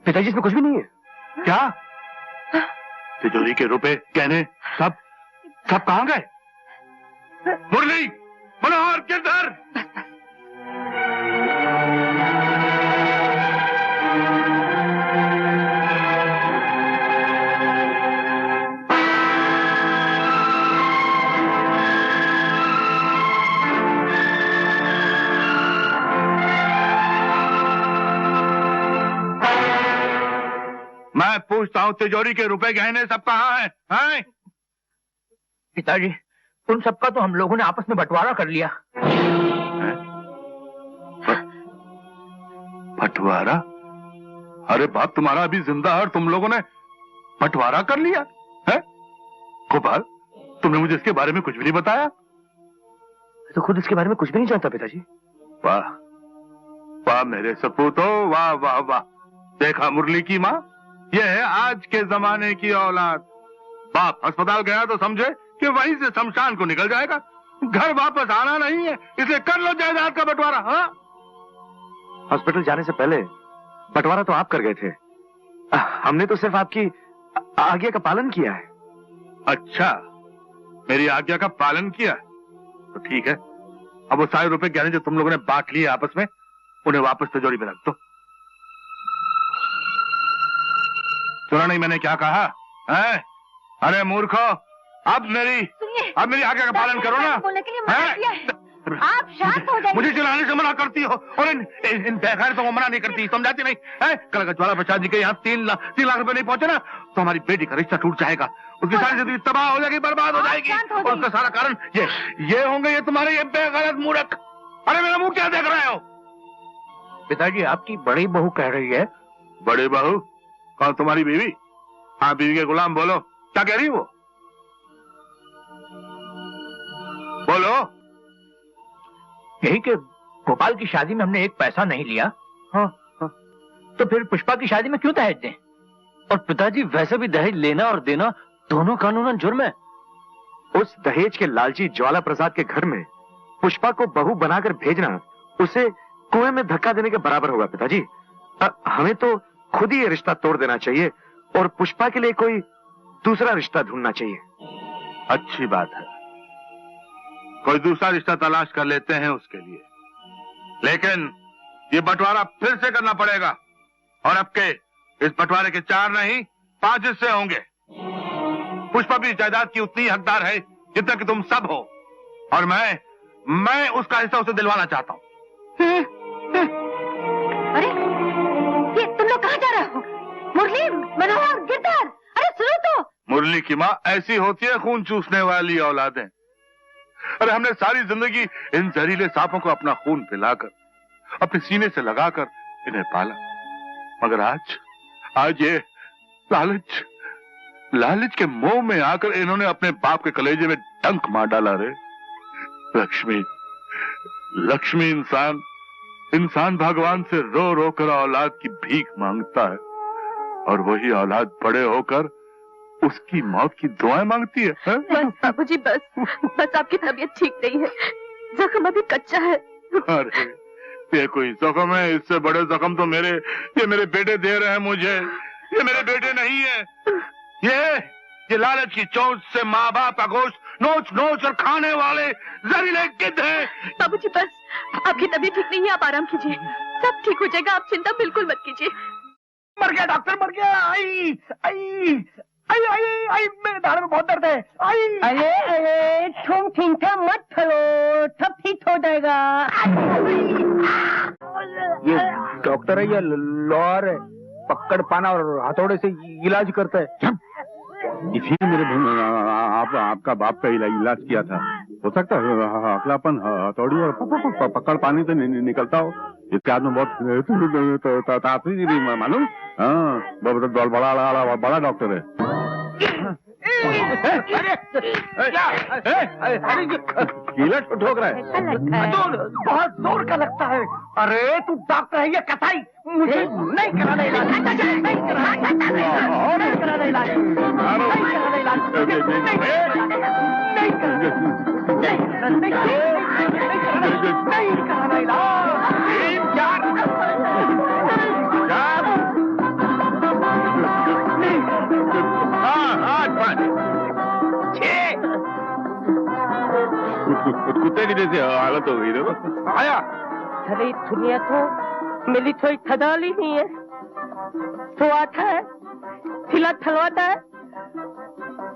पिताजी इसमें कुछ भी नहीं है। क्या? तिजोरी के रुपए गहने सब कहां गए? मुरली, मनोहर, गिरधर। मैं पूछता हूँ, तिजोरी के रुपए गहने सब कहाँ हैं? पिताजी, उन सबका तो हम लोगों ने आपस में बंटवारा कर लिया। बंटवारा? अरे बाप तुम्हारा अभी जिंदा है और तुम लोगों ने बंटवारा कर लिया है? गोपाल, तुमने मुझे इसके बारे में कुछ भी नहीं बताया। तो खुद इसके बारे में कुछ भी नहीं जानता पिताजी। वाह वाह मेरे सपूतों, वाह वाह वाह। देखा मुरली की माँ, यह है आज के जमाने की औलाद। बाप अस्पताल गया तो समझे कि वहीं से शमशान को निकल जाएगा। घर वापस आना नहीं है, इसलिए कर लो जायदाद का बंटवारा। हाँ, हॉस्पिटल जाने से पहले बंटवारा तो आप कर गए थे, हमने तो सिर्फ आपकी आज्ञा का पालन किया है। अच्छा, मेरी आज्ञा का पालन किया तो ठीक है। अब वो सारे रुपए गहने जो तुम लोगों ने बांट लिए आपस में, उन्हें वापस तिजोरी में रख दो। सुना नहीं मैंने क्या कहा है? अरे मूर्खो, अब मेरी आज्ञा का पालन करो ना। बोलने के लिए मना किया है। आप शांत हो जाइए। मुझे चिल्लाने से मना करती हो और इन बेगैरतों को मना नहीं करती, समझाती नहीं है। कल अगर ज्वाला प्रसाद जी के यहाँ 3 लाख रुपए नहीं पहुंचे ना तो हमारी बेटी का रिश्ता टूट जाएगा, उसकी सारी जिंदगी तबाह हो जाएगी, बर्बाद हो जाएगी। और उसका सारा कारण ये होंगे ये तुम्हारे ये बेगैरत मूर्ख। अरे मेरा मुंह क्या देख रहे हो? पिताजी आपकी बड़ी बहू कह रही है। बड़ी बहू? कौन, तुम्हारी बीवी? हाँ, बीवी के गुलाम, बोलो क्या कह रही वो? बोलो। यही कि गोपाल की शादी में हमने एक पैसा नहीं लिया। हाँ, तो फिर पुष्पा की शादी में क्यों दहेज दें? और पिताजी वैसे भी दहेज लेना और देना दोनों कानूनन जुर्म है। उस दहेज के लालची ज्वाला प्रसाद के घर में पुष्पा को बहू बनाकर भेजना उसे कुएं में धक्का देने के बराबर होगा पिताजी। हमें तो खुद ही ये रिश्ता तोड़ देना चाहिए और पुष्पा के लिए कोई दूसरा रिश्ता ढूंढना चाहिए। अच्छी बात है, कोई दूसरा रिश्ता तलाश कर लेते हैं उसके लिए, लेकिन ये बंटवारा फिर से करना पड़ेगा। और अब के इस बंटवारे के 4 नहीं 5 हिस्से होंगे। पुष्पा भी जायदाद की उतनी हकदार है जितना कि तुम सब हो, और मैं उसका हिस्सा उसे दिलवाना चाहता हूँ। अरे ये तुम लोग कहाँ जा रहे हो? मुरली, मनोहर, गिरधर, अरे सुनो तो। मुरली की माँ ऐसी होती है खून चूसने वाली औलादें। अरे हमने सारी जिंदगी इन जहरीले सांपों को अपना खून पिलाकर अपने सीने से लगाकर इन्हें पाला, मगर आज ये लालच के मोह में आकर इन्होंने अपने बाप के कलेजे में डंक मार डाला। रे लक्ष्मी इंसान भगवान से रो रो कर औलाद की भीख मांगता है, और वही औलाद बड़े होकर उसकी मौत की दुआएं मांगती है। बस बाबूजी, बस आपकी तबीयत ठीक नहीं है, जख्म अभी कच्चा है। अरे ये कोई जख्म है? इससे बड़े जख्म तो ये मेरे बेटे दे रहे हैं मुझे। ये मेरे बेटे नहीं है, ये लालच की चोट से माँ बाप का गोश्त नोच और खाने वाले जहरीले गिद्ध हैं। बाबूजी बस, आपकी तबीयत ठीक नहीं है, आप आराम कीजिए, सब ठीक हो जाएगा, आप चिंता बिल्कुल मत कीजिए। मर गया डॉक्टर, मर गया। आई मेरे दाढ़ में बहुत दर्द है। अरे तुम चिंता मत करो, सब ठीक हो जाएगा। ये डॉक्टर है या लॉयर है? पकड़ पाना और हथौड़े से इलाज करता है। इसी ने मेरे आपका बाप का इलाज किया था। हो सकता है अकलापन हथौड़ी और पकड़ पानी से निकलता हो। इसके हाथ में बहुत ताकत मालूम। हाँ, बड़ा डॉक्टर है। कीला ठोक रहा है, बहुत जोर का लगता है। अरे तू डॉक्टर है या कसाई? मुझे नहीं कराना इलाज, नहीं कराना इलाज। कुत्ते की जैसी हालत हो गई ना। आया अरे दुनिया तो मिली थोड़ी थदाली नहीं है, तो आता है खिला थलवाता है,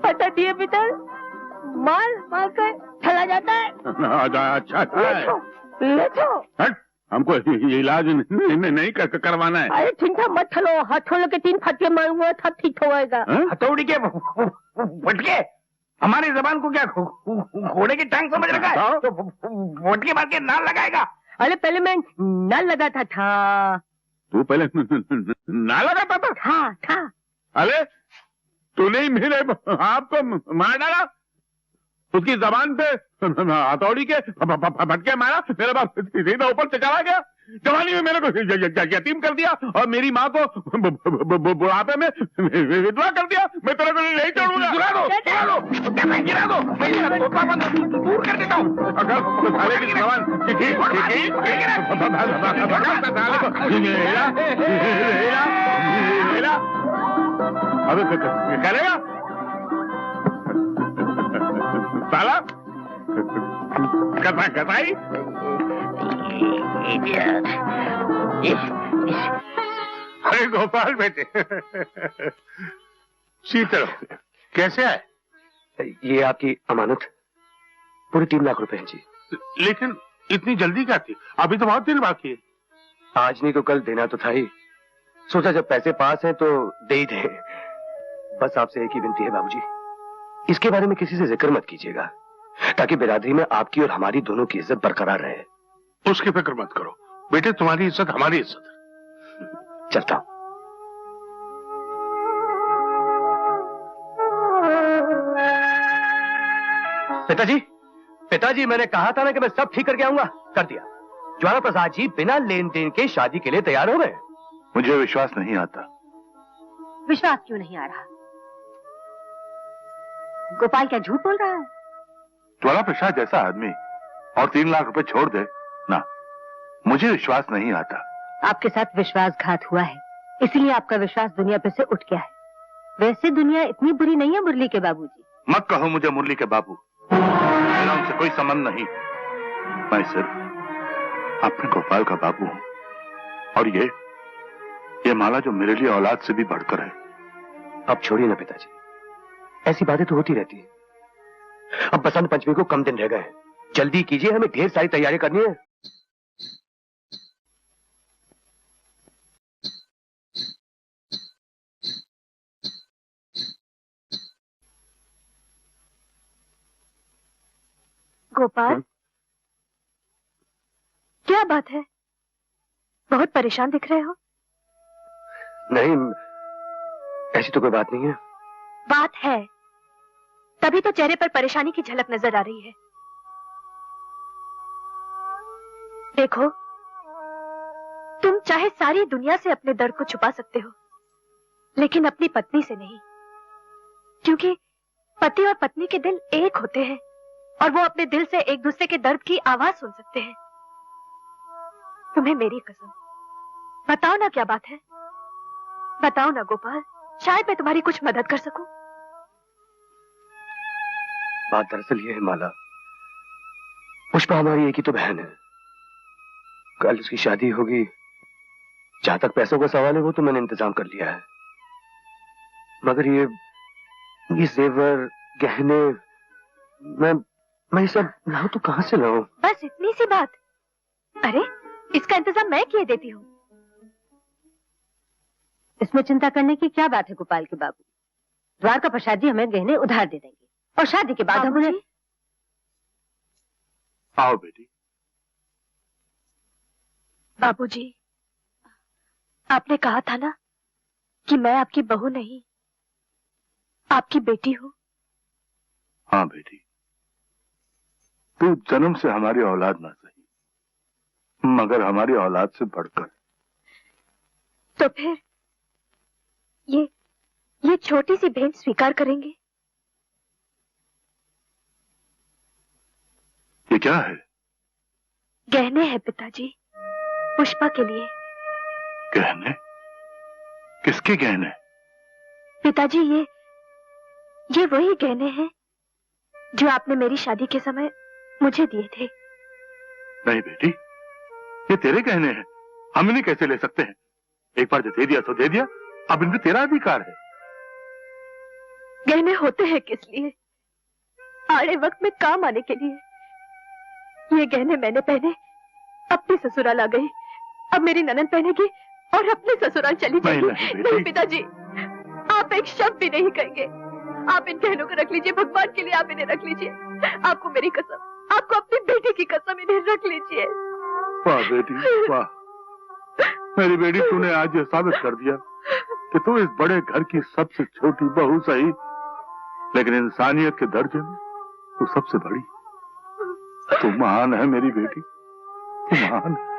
पता दिए भीतर मार कर चला जाता है। अच्छा ले जाओ। हमको इलाज नहीं करवाना है। अरे चिंता मत चलो, हथौड़े के 3 फटके मारूंगा, सब ठीक हो जाएगा। हथौड़ी के फटके? हमारी जबान को क्या घोड़े की टांग समझ रखा है? तो फटके मार के नाल लगाएगा? अरे पहले मैं नाल लगाता था। तू पहले नाल लगाता था? था। अरे तूने ही मेरे आपको मार डाला, उसकी जबान पे हथौड़ी के फटके मारा, मेरा बाप सीधा ऊपर से चला गया। जवानी में मेरे को यतीम कर दिया और मेरी माँ को बुढ़ापे में विधवा कर दिया। मैं तेरे को नहीं छोड़ूंगा। गिरा दो, दूर कर देता हूँ। अगर साले की जबान अबे करेगा साला कसाई। अरे गोपाल बेटे, शीतल कैसे आए? ये आपकी अमानत पूरे 3 लाख रुपए हैं जी। लेकिन इतनी जल्दी क्या थी? अभी तो बहुत दिन बाकी है। आज नहीं तो कल देना तो था ही। सोचा जब पैसे पास हैं तो दे ही दें। बस आपसे एक ही विनती है बाबूजी, इसके बारे में किसी से जिक्र मत कीजिएगा, ताकि बिरादरी में आपकी और हमारी दोनों की इज्जत बरकरार रहे। उसकी फिक्र मत करो बेटे, तुम्हारी इज्जत हमारी इज्जत है। चलता हूं। पिताजी, पिताजी, मैंने कहा था ना कि मैं सब ठीक करके आऊंगा, कर दिया। ज्वाला प्रसाद जी बिना लेन देन के शादी के लिए तैयार हो गए। मुझे विश्वास नहीं आता। विश्वास क्यों नहीं आ रहा? गोपाल क्या झूठ बोल रहा है? ज्वाला प्रसाद जैसा आदमी और 3 लाख रुपए छोड़ दे ना, मुझे विश्वास नहीं आता। आपके साथ विश्वासघात हुआ है, इसलिए आपका विश्वास दुनिया पे से उठ गया है। वैसे दुनिया इतनी बुरी नहीं है मुरली के बाबूजी। मत कहो मुझे मुरली के बाबू, मेरा उनसे कोई संबंध नहीं। मैं सिर्फ अपने गोपाल का बाबू हूं, और ये माला जो मेरे लिए औलाद से भी बढ़कर है। अब छोड़िए ना पिताजी, ऐसी बातें तो होती रहती है। अब बसंत पंचमी को कम दिन रह गए, जल्दी कीजिए, हमें ढेर सारी तैयारी करनी है। गोपाल, क्या बात है? बहुत परेशान दिख रहे हो। नहीं, ऐसी तो कोई बात नहीं है। बात है, तभी तो चेहरे पर परेशानी की झलक नजर आ रही है। देखो, तुम चाहे सारी दुनिया से अपने दर्द को छुपा सकते हो, लेकिन अपनी पत्नी से नहीं, क्योंकि पति और पत्नी के दिल एक होते हैं और वो अपने दिल से एक दूसरे के दर्द की आवाज सुन सकते हैं। तुम्हें मेरी कसम, बताओ ना क्या बात है, बताओ ना गोपाल, शायद मैं तुम्हारी कुछ मदद कर सकूं। बात दरअसल ये है माला, पुष्पा हमारी एक ही तो बहन है। कल उसकी शादी होगी, जहां तक पैसों का सवाल है वो तो मैंने इंतजाम कर लिया है, मगर ये जेवर गहने मैं सब लाऊं तो कहां से लाऊं? बस इतनी सी बात? अरे इसका इंतजाम मैं किए देती हूँ। इसमें चिंता करने की क्या बात है गोपाल के बाबू? द्वारका प्रसाद जी हमें गहने उधार दे देंगे और शादी के बाद हम उन्हें। आओ बेटी। बाबूजी, आपने कहा था ना कि मैं आपकी बहू नहीं, आपकी बेटी हूँ। हाँ बेटी, तू जन्म से हमारी औलाद ना सही, मगर हमारी औलाद से बढ़कर। तो फिर ये छोटी सी भेंट स्वीकार करेंगे? ये क्या है? गहने हैं पिताजी, पुष्पा के लिए। गहने? किसके गहने? पिताजी ये वही गहने हैं जो आपने मेरी शादी के समय मुझे दिए थे। नहीं बेटी, ये तेरे गहने हैं, हम इन्हें कैसे ले सकते हैं? एक बार जो दे दिया तो दे दिया, अब इनमें तेरा अधिकार है। गहने होते हैं किस लिए? आड़े वक्त में काम आने के लिए। ये गहने मैंने पहने, अपनी ससुराल आ गई, अब मेरी ननद पहनेगी और अपने ससुराल चली जाएगी। नहीं पिताजी, आप एक शब्द भी नहीं कहेंगे। आप इन गहनों को रख लीजिए, भगवान के लिए आप इन्हें रख लीजिए। आपको मेरी कसम, आपको अपनी बेटी की कसम, इन्हें रख लीजिए। वाह बेटी वाह, मेरी बेटी, तूने आज ये साबित कर दिया कि तू इस बड़े घर की सबसे छोटी बहू सही, लेकिन इंसानियत के दर्जे में तू सबसे बड़ी। तू महान है मेरी बेटी, तू महान है।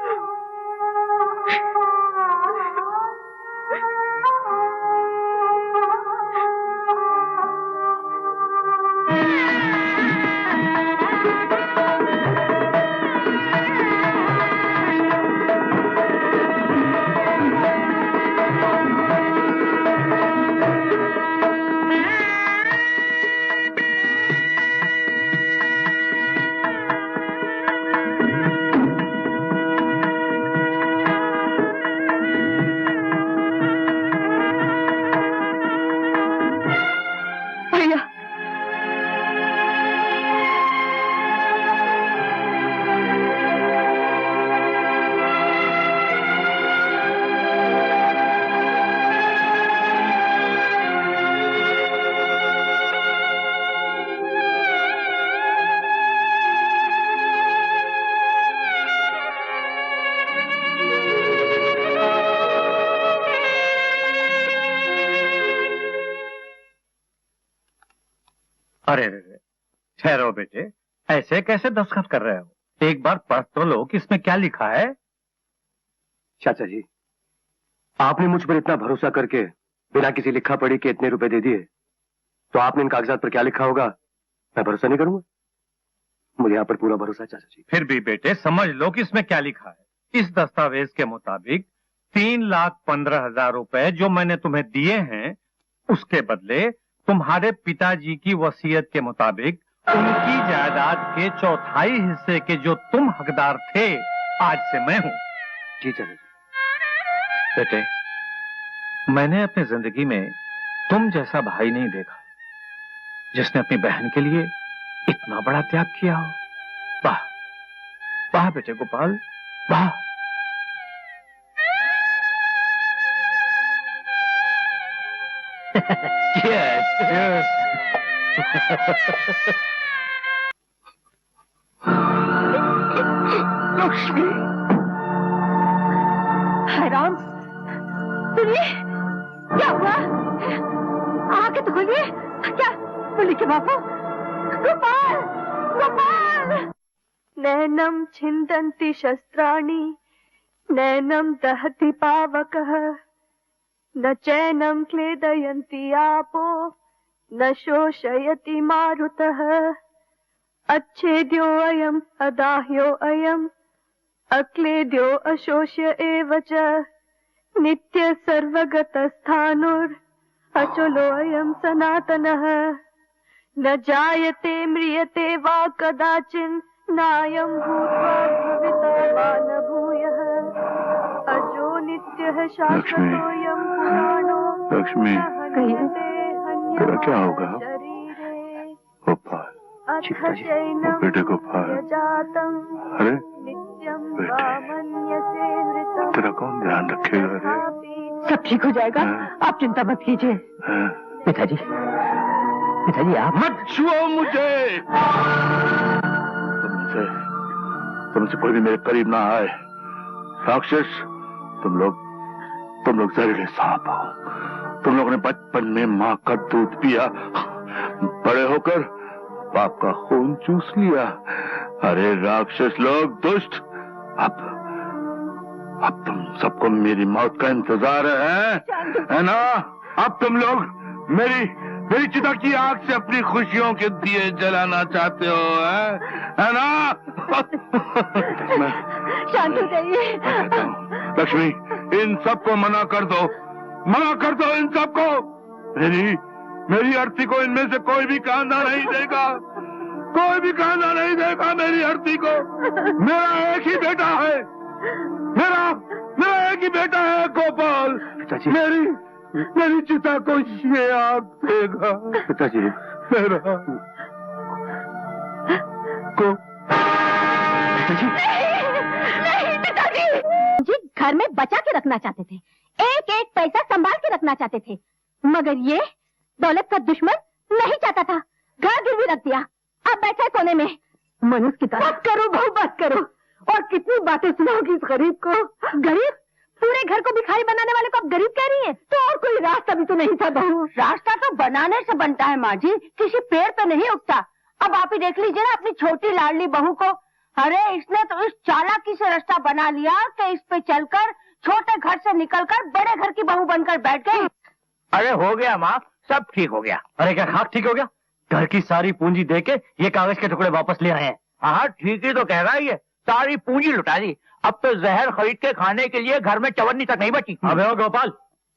अरे रे, ठहरो बेटे, ऐसे कैसे दस्तखत कर रहे हो? एक बार पढ़ तो लो कि इसमें क्या लिखा है। चाचा जी, आपने मुझ पर इतना भरोसा करके बिना किसी लिखा पढ़ी के इतने रुपए दे दिए, तो आपने इन कागजात पर क्या लिखा होगा मैं भरोसा नहीं करूंगा? मुझे यहाँ पर पूरा भरोसा है चाचा जी। फिर भी बेटे समझ लो कि इसमें क्या लिखा है। इस दस्तावेज के मुताबिक 3,15,000 रुपए जो मैंने तुम्हें दिए हैं, उसके बदले तुम्हारे पिताजी की वसीयत के मुताबिक उनकी जायदाद के 1/4 हिस्से के जो तुम हकदार थे, आज से मैं हूं। जी चाचा जी। बेटे, मैंने अपनी जिंदगी में तुम जैसा भाई नहीं देखा जिसने अपनी बहन के लिए इतना बड़ा त्याग किया हो। वाह वाह बेटे गोपाल, वाह। Yes. Yes. लक्ष्मी। हैरान, सुनिए क्या हुआ? आके तो खोलिए। क्या बोली के बापू? गोपाल, गोपाल। नैनम छिन्दन्ति शस्त्राणि नैनम दहति पावकः न चैनम क्लेदयन्ति आपो न शोषयति मारुतः अच्छेद्यो अयम् अदाह्यो अयम् अक्लेद्यो अशोष्य एव च नित्य सर्वगतस्थाणुर् अचलो अयम् सनातनः न जायते म्रियते वा कदाचिन् नायम् भूत्वा भविता वा न भूयः अजो नित्यः शाश्वतोऽयम् पुराणो लक्ष्मी, तेरा क्या होगा? गोपाल, बेटे गोपाल, अरे बेटे, तेरा कौन ध्यान रखेगा? रे सब ठीक हो जाएगा, आप चिंता मत कीजिए। पिताजी, पिताजी आप मत छुओ मुझे। तुमसे कोई भी मेरे करीब ना आए। राक्षस, तुम लोग जहरीले सांप हो। तुम लोगों ने बचपन में माँ का दूध पिया, बड़े होकर बाप का खून चूस लिया। अरे राक्षस लोग, दुष्ट, अब तुम सबको मेरी मौत का इंतजार है ना? अब तुम लोग मेरी चिता की आग से अपनी खुशियों के दिए जलाना चाहते हो, है ना? शांत हो जाइए। लक्ष्मी, इन सबको मना कर दो इन सबको। मेरी आरती को इनमें से कोई भी कांधा नहीं देगा, मेरी आरती को। मेरा एक ही बेटा है, मेरा एक ही बेटा है गोपाल। मेरी चिता को ये आग देगा। पिताजी, मेरा को नहीं पिताजी जी घर में बचा के रखना चाहते थे, एक एक पैसा संभाल के रखना चाहते थे, मगर ये दौलत का दुश्मन नहीं चाहता था, घर गिरवी रख दिया। अब बैठे कोने में मनुष्य की तरह। बस करो बहू, बस करो। और कितनी बातें सुनाओगी इस गरीब को? गरीब? पूरे घर को भिखारी बनाने वाले को अब गरीब कह रही है? तो और कोई रास्ता भी तो नहीं था बहू। रास्ता तो बनाने से बनता है माँ जी, किसी पेड़ पे नहीं उगता। अब आप ही देख लीजिए ना अपनी छोटी लाडली बहू को। अरे इसने तो इस चालाकी से रास्ता बना लिया कि इस पे चलकर छोटे घर से निकलकर बड़े घर की बहू बनकर बैठ गई। अरे हो गया माँ, सब ठीक हो गया। अरे क्या खाक ठीक हो गया? घर की सारी पूंजी देके ये कागज के टुकड़े वापस ले आए हैं। हाँ ठीक ही तो कह रहा है, ये सारी पूंजी लुटा दी। अब तो जहर खरीद के खाने के लिए घर में चवन्नी तक नहीं बची। अबे ओ गोपाल,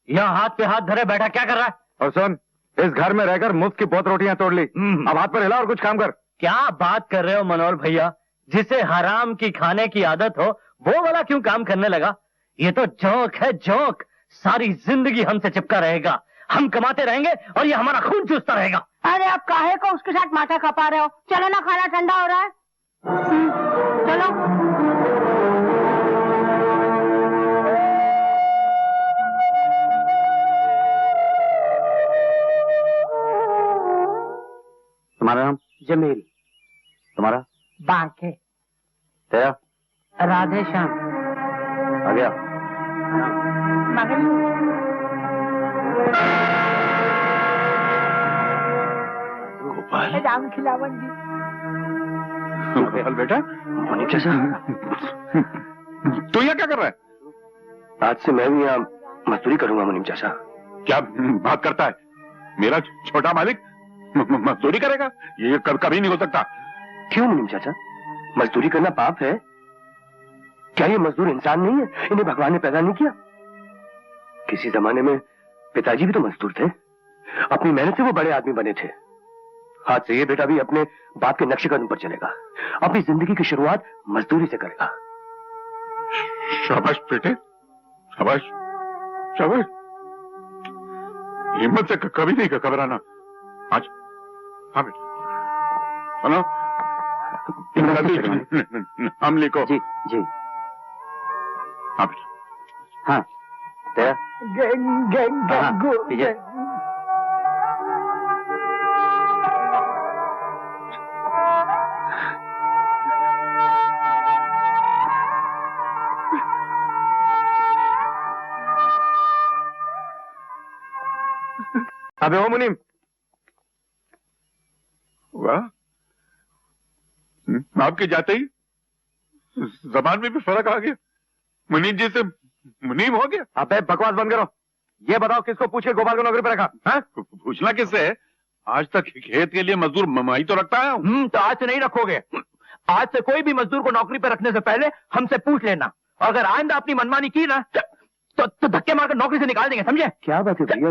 यहाँ हाथ पे हाथ धरे बैठा क्या कर रहा है? और सुन, इस घर में रहकर मुफ्त की बहुत रोटियां तोड़ ली, अब हाथ पर हिला और कुछ काम कर। क्या बात कर रहे हो मनोहर भैया? जिसे हराम की खाने की आदत हो वो वाला क्यों काम करने लगा? ये तो जोक है, जोक। सारी जिंदगी हमसे चिपका रहेगा, हम कमाते रहेंगे और ये हमारा खून चूसता रहेगा। अरे आप काहे को उसके साथ माथा खपा रहे हो? चलो ना, खाना ठंडा हो रहा है। चलो। तुम्हारा नाम? जमील। तुम्हारा? बांके। तेरा? राधे श्याम। आ गया। गोपाल राम खिलावन जी। गोपाल बेटा, मुनीम चाचा, तू यहाँ क्या कर रहा है? आज से मैं भी यहाँ मजदूरी करूंगा मुनीम चाचा। क्या बात करता है? मेरा छोटा मालिक मजदूरी करेगा? ये कभी नहीं हो सकता। क्यों मुनीम चाचा, मजदूरी करना पाप है? क्या ये मजदूर इंसान नहीं है? इन्हें भगवान ने पैदा नहीं किया? किसी जमाने में पिताजी भी तो मजदूर थे, अपनी मेहनत से वो बड़े आदमी बने थे। आज से ये बेटा भी अपने बाप के नक्शे कदम पर चलेगा, अपनी जिंदगी की शुरुआत मजदूरी से करेगा। शाबाश बेटे, शाबाश शाबाश। हिम्मत से कभी नहीं घबराना। आज हाँ बेटा, सुनो, हम लिखो। जी जी। हाँ बेटा। हाँ तेरा अबे ओ मुनीम, वाह, आपके जाते ही जबान में भी फर्क आ गया। मुनीम जी से मुनीम हो गया। अबे बकवास बंद करो। ये बताओ किसको पूछ के गोपाल को नौकरी पे रखा? पूछना किससे है? आज तक खेत के लिए मजदूर ममाई तो रखता है। तो आज से नहीं रखोगे। आज से कोई भी मजदूर को नौकरी पे रखने से पहले हमसे पूछ लेना, और अगर आइंदा अपनी मनमानी की ना तो धक्के मारकर नौकरी से निकाल देंगे, समझे? क्या बात है भैया,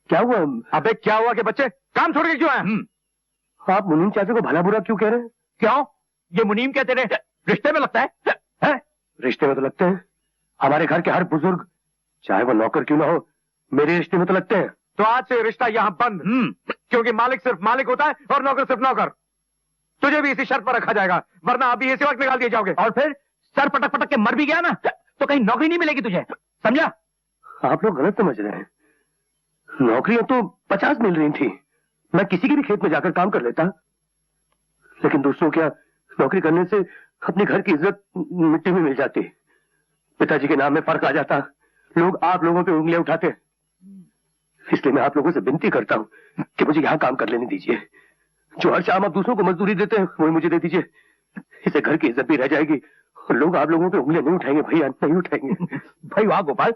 क्या हुआ? अबे क्या हुआ कि बच्चे काम छोड़ के क्यों आए? आप मुनीम चाचा को भला बुरा क्यों कह रहे हैं? क्यों? ये मुनीम क्या तेरे रिश्ते में लगता है? रिश्ते में तो लगते हैं। हमारे घर के हर बुजुर्ग, चाहे वो नौकर क्यों ना हो, मेरे रिश्ते में तो लगते हैं। तो आज से रिश्ता यहाँ बंद, क्योंकि मालिक सिर्फ मालिक होता है और नौकर सिर्फ नौकर। तुझे भी इसी शर्त पर रखा जाएगा, वरना अभी इसी वक्त निकाल दिए जाओगे। और फिर सर पटक पटक के मर भी गया ना तो कहीं नौकरी नहीं मिलेगी तुझे, समझा? आप लोग गलत समझ रहे हैं। नौकरियां तो 50 मिल रही थी, मैं किसी के भी खेत में जाकर काम कर लेता। लेकिन दोस्तों, क्या नौकरी करने से अपने घर की इज्जत मिट्टी में मिल जाती? पिताजी के नाम में फर्क आ जाता, लोग आप लोगों पे उंगलियां उठाते। इसलिए मैं आप लोगों से विनती करता हूं कि मुझे यहाँ काम कर लेने दीजिए। जो हर शाम आप दूसरों को मजदूरी देते हैं वही मुझे दे दीजिए। इससे घर की इज्जत भी रह जाएगी और लोग आप लोगों पे उंगलियां नहीं उठाएंगे भैया, नहीं उठाएंगे। भाई वाह गोपाल,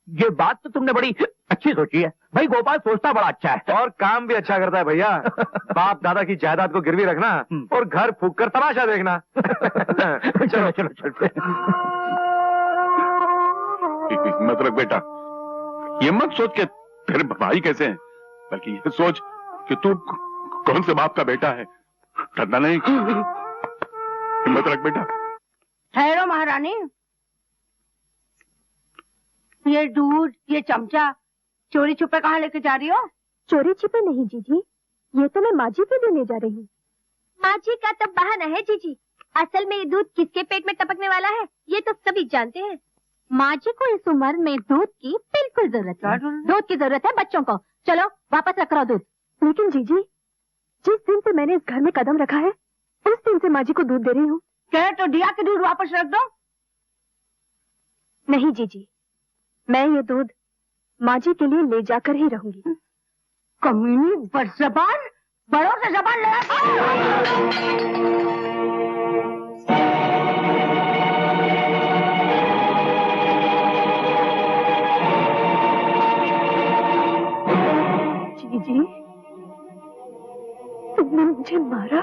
ये बात तो तुमने बड़ी अच्छी सोची है। भाई गोपाल सोचता बड़ा अच्छा है और काम भी अच्छा करता है भैया। बाप दादा की जायदाद को गिरवी रखना और घर फूक कर तमाशा देखना। चलो चलो चलते। मत रख बेटा, ये मत सोच के तेरे भाई कैसे हैं, बल्कि ये सोच कि तू कौन से बाप का बेटा है। डरना नहीं, हिम्मत रख बेटा। ठहरो महारानी, ये दूध, ये चमचा चोरी छुपे कहाँ लेके जा रही हो? चोरी छिपे नहीं जीजी, ये तो मैं माजी को देने जा रही हूँ। माजी का तो बहाना है जीजी, असल में ये दूध किसके पेट में टपकने वाला है ये तो सभी जानते हैं। माजी को इस उम्र में दूध की बिल्कुल जरूरत है। दूध की जरूरत है बच्चों को। चलो वापस रख दूध। लेकिन जीजी, जिस दिन से मैंने इस घर में कदम रखा है उस दिन से माजी को दूध दे रही हूँ। कहे तो दिया के दूध वापस रख दो। नहीं जीजी, मैं ये दूध माजी के लिए ले जाकर ही रहूंगी। कमीनी बदज़बान, बड़ों से जबान लड़ा। जीजी, तुमने मुझे मारा?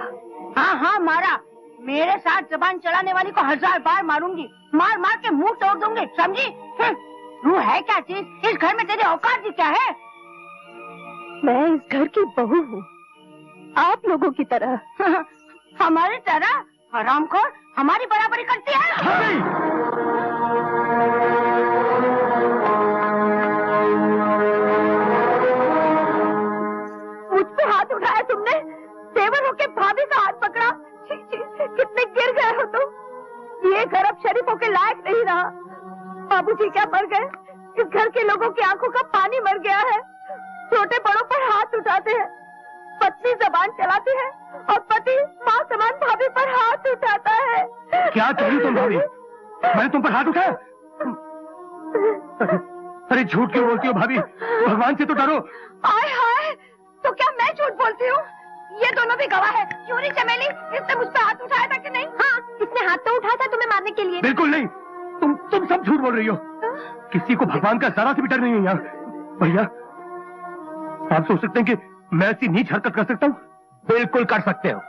हाँ हाँ मारा। मेरे साथ जबान चलाने वाली को 1000 बार मारूंगी, मार मार के मुंह तोड़ दूंगी, समझी? तू है क्या चीज? इस घर में तेरी औकात ही क्या है? मैं इस घर की बहू हूँ, आप लोगों की तरह। हमारी तरह? हरामखोर हमारी बराबरी करती है? मुझ पे हाथ उठाया तुमने, तेवर होके भाभी का हाथ पकड़ा। कितने गिर गए हो तुम। ये घर अब शरीफों के लायक नहीं रहा। बाबूजी क्या मर गए, इस घर के लोगों की आंखों का पानी मर गया है। छोटे बड़ों पर हाथ उठाते हैं, पत्नी जबान चलाती है और पति माँ समान भाभी पर हाथ उठाता है। क्या कह रही तुम भाभी? मैंने तुम पर हाथ उठाया? अरे झूठ क्यों बोलती हो भाभी? भगवान से तो डरो। हाय हाय, तो क्या मैं झूठ बोलती हूँ? ये दोनों भी गवाह है। चोरी चमेली, इसने मुझ पर हाथ उठाया था कि नहीं? हाँ, इसने हाथ तो उठाया था तुम्हें मारने के लिए। बिल्कुल नहीं, तुम सब झूठ बोल रही हो। किसी को भगवान का जरा सी भी डर नहीं है यहाँ। भैया, आप सोच सकते हैं कि मैं ऐसी नीच हरकत कर सकता हूँ? बिल्कुल कर सकते हो।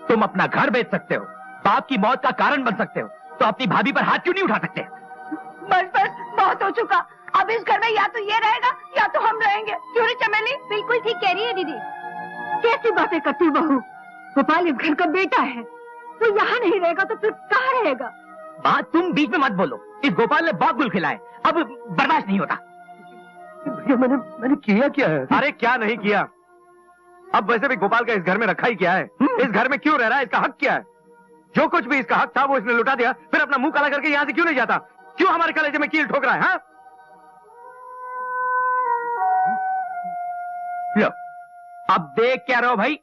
तुम अपना घर बेच सकते हो, बाप की मौत का कारण बन सकते हो, तो अपनी भाभी पर हाथ क्यों नहीं उठा सकते? बस बस, बहुत हो चुका। अब इस घर में या तो ये रहेगा या तो हम रहेंगे। चोरी चमेली बिल्कुल ठीक कह रही है दीदी। कैसी बातें करती बहू? गोपाल इस घर का बेटा है, वो यहाँ नहीं रहेगा तो फिर कहाँ रहेगा? बात तुम बीच में मत बोलो। इस गोपाल ने बहुत गुल खिलाए, अब बर्दाश्त नहीं होता। भैया मैंने किया क्या है? अरे क्या नहीं किया? अब वैसे भी गोपाल का इस घर में रखा ही क्या है? इस घर में क्यों रह रहा है? इसका हक क्या है? जो कुछ भी इसका हक था वो इसने लुटा दिया, फिर अपना मुंह काला करके यहाँ से क्यों नहीं जाता? क्यों हमारे कलेजे में कील ठोक रहा है? हाँ? लो, अब देख क्या रहो भाई,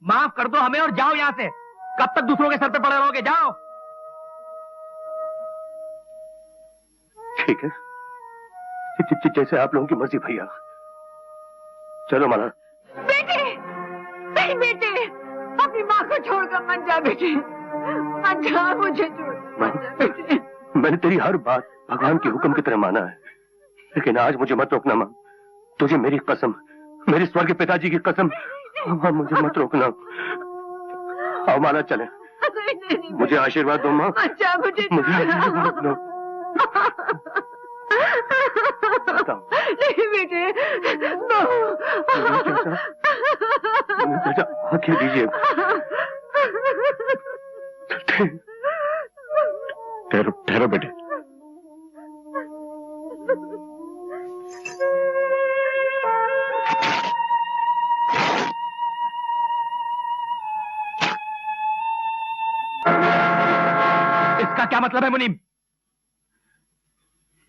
माफ कर दो हमें और जाओ यहाँ से। कब तक दूसरों के सर पे पड़े रहोगे? जाओ। ठीक है, जैसे आप लोगों की मर्जी भैया। चलो माला। बेटे, नहीं बेटे, अपनी माँ को छोड़कर मत जा बेटे, मत जा, मुझे छोड़। मैंने तेरी हर बात भगवान के हुक्म की तरह माना है, लेकिन आज मुझे मत रोकना माँ। तुझे मेरी कसम, मेरे स्वर्गीय पिताजी की कसम, मुझे मत रोकना। आओ माला चले। मुझे आशीर्वाद दो माँ। अच्छा, मुझे आशीर्वाद दो। नहीं बेटे, आंखें दीजिए। ठहरो ठहरो बेटे। इसका क्या मतलब है मुनीम?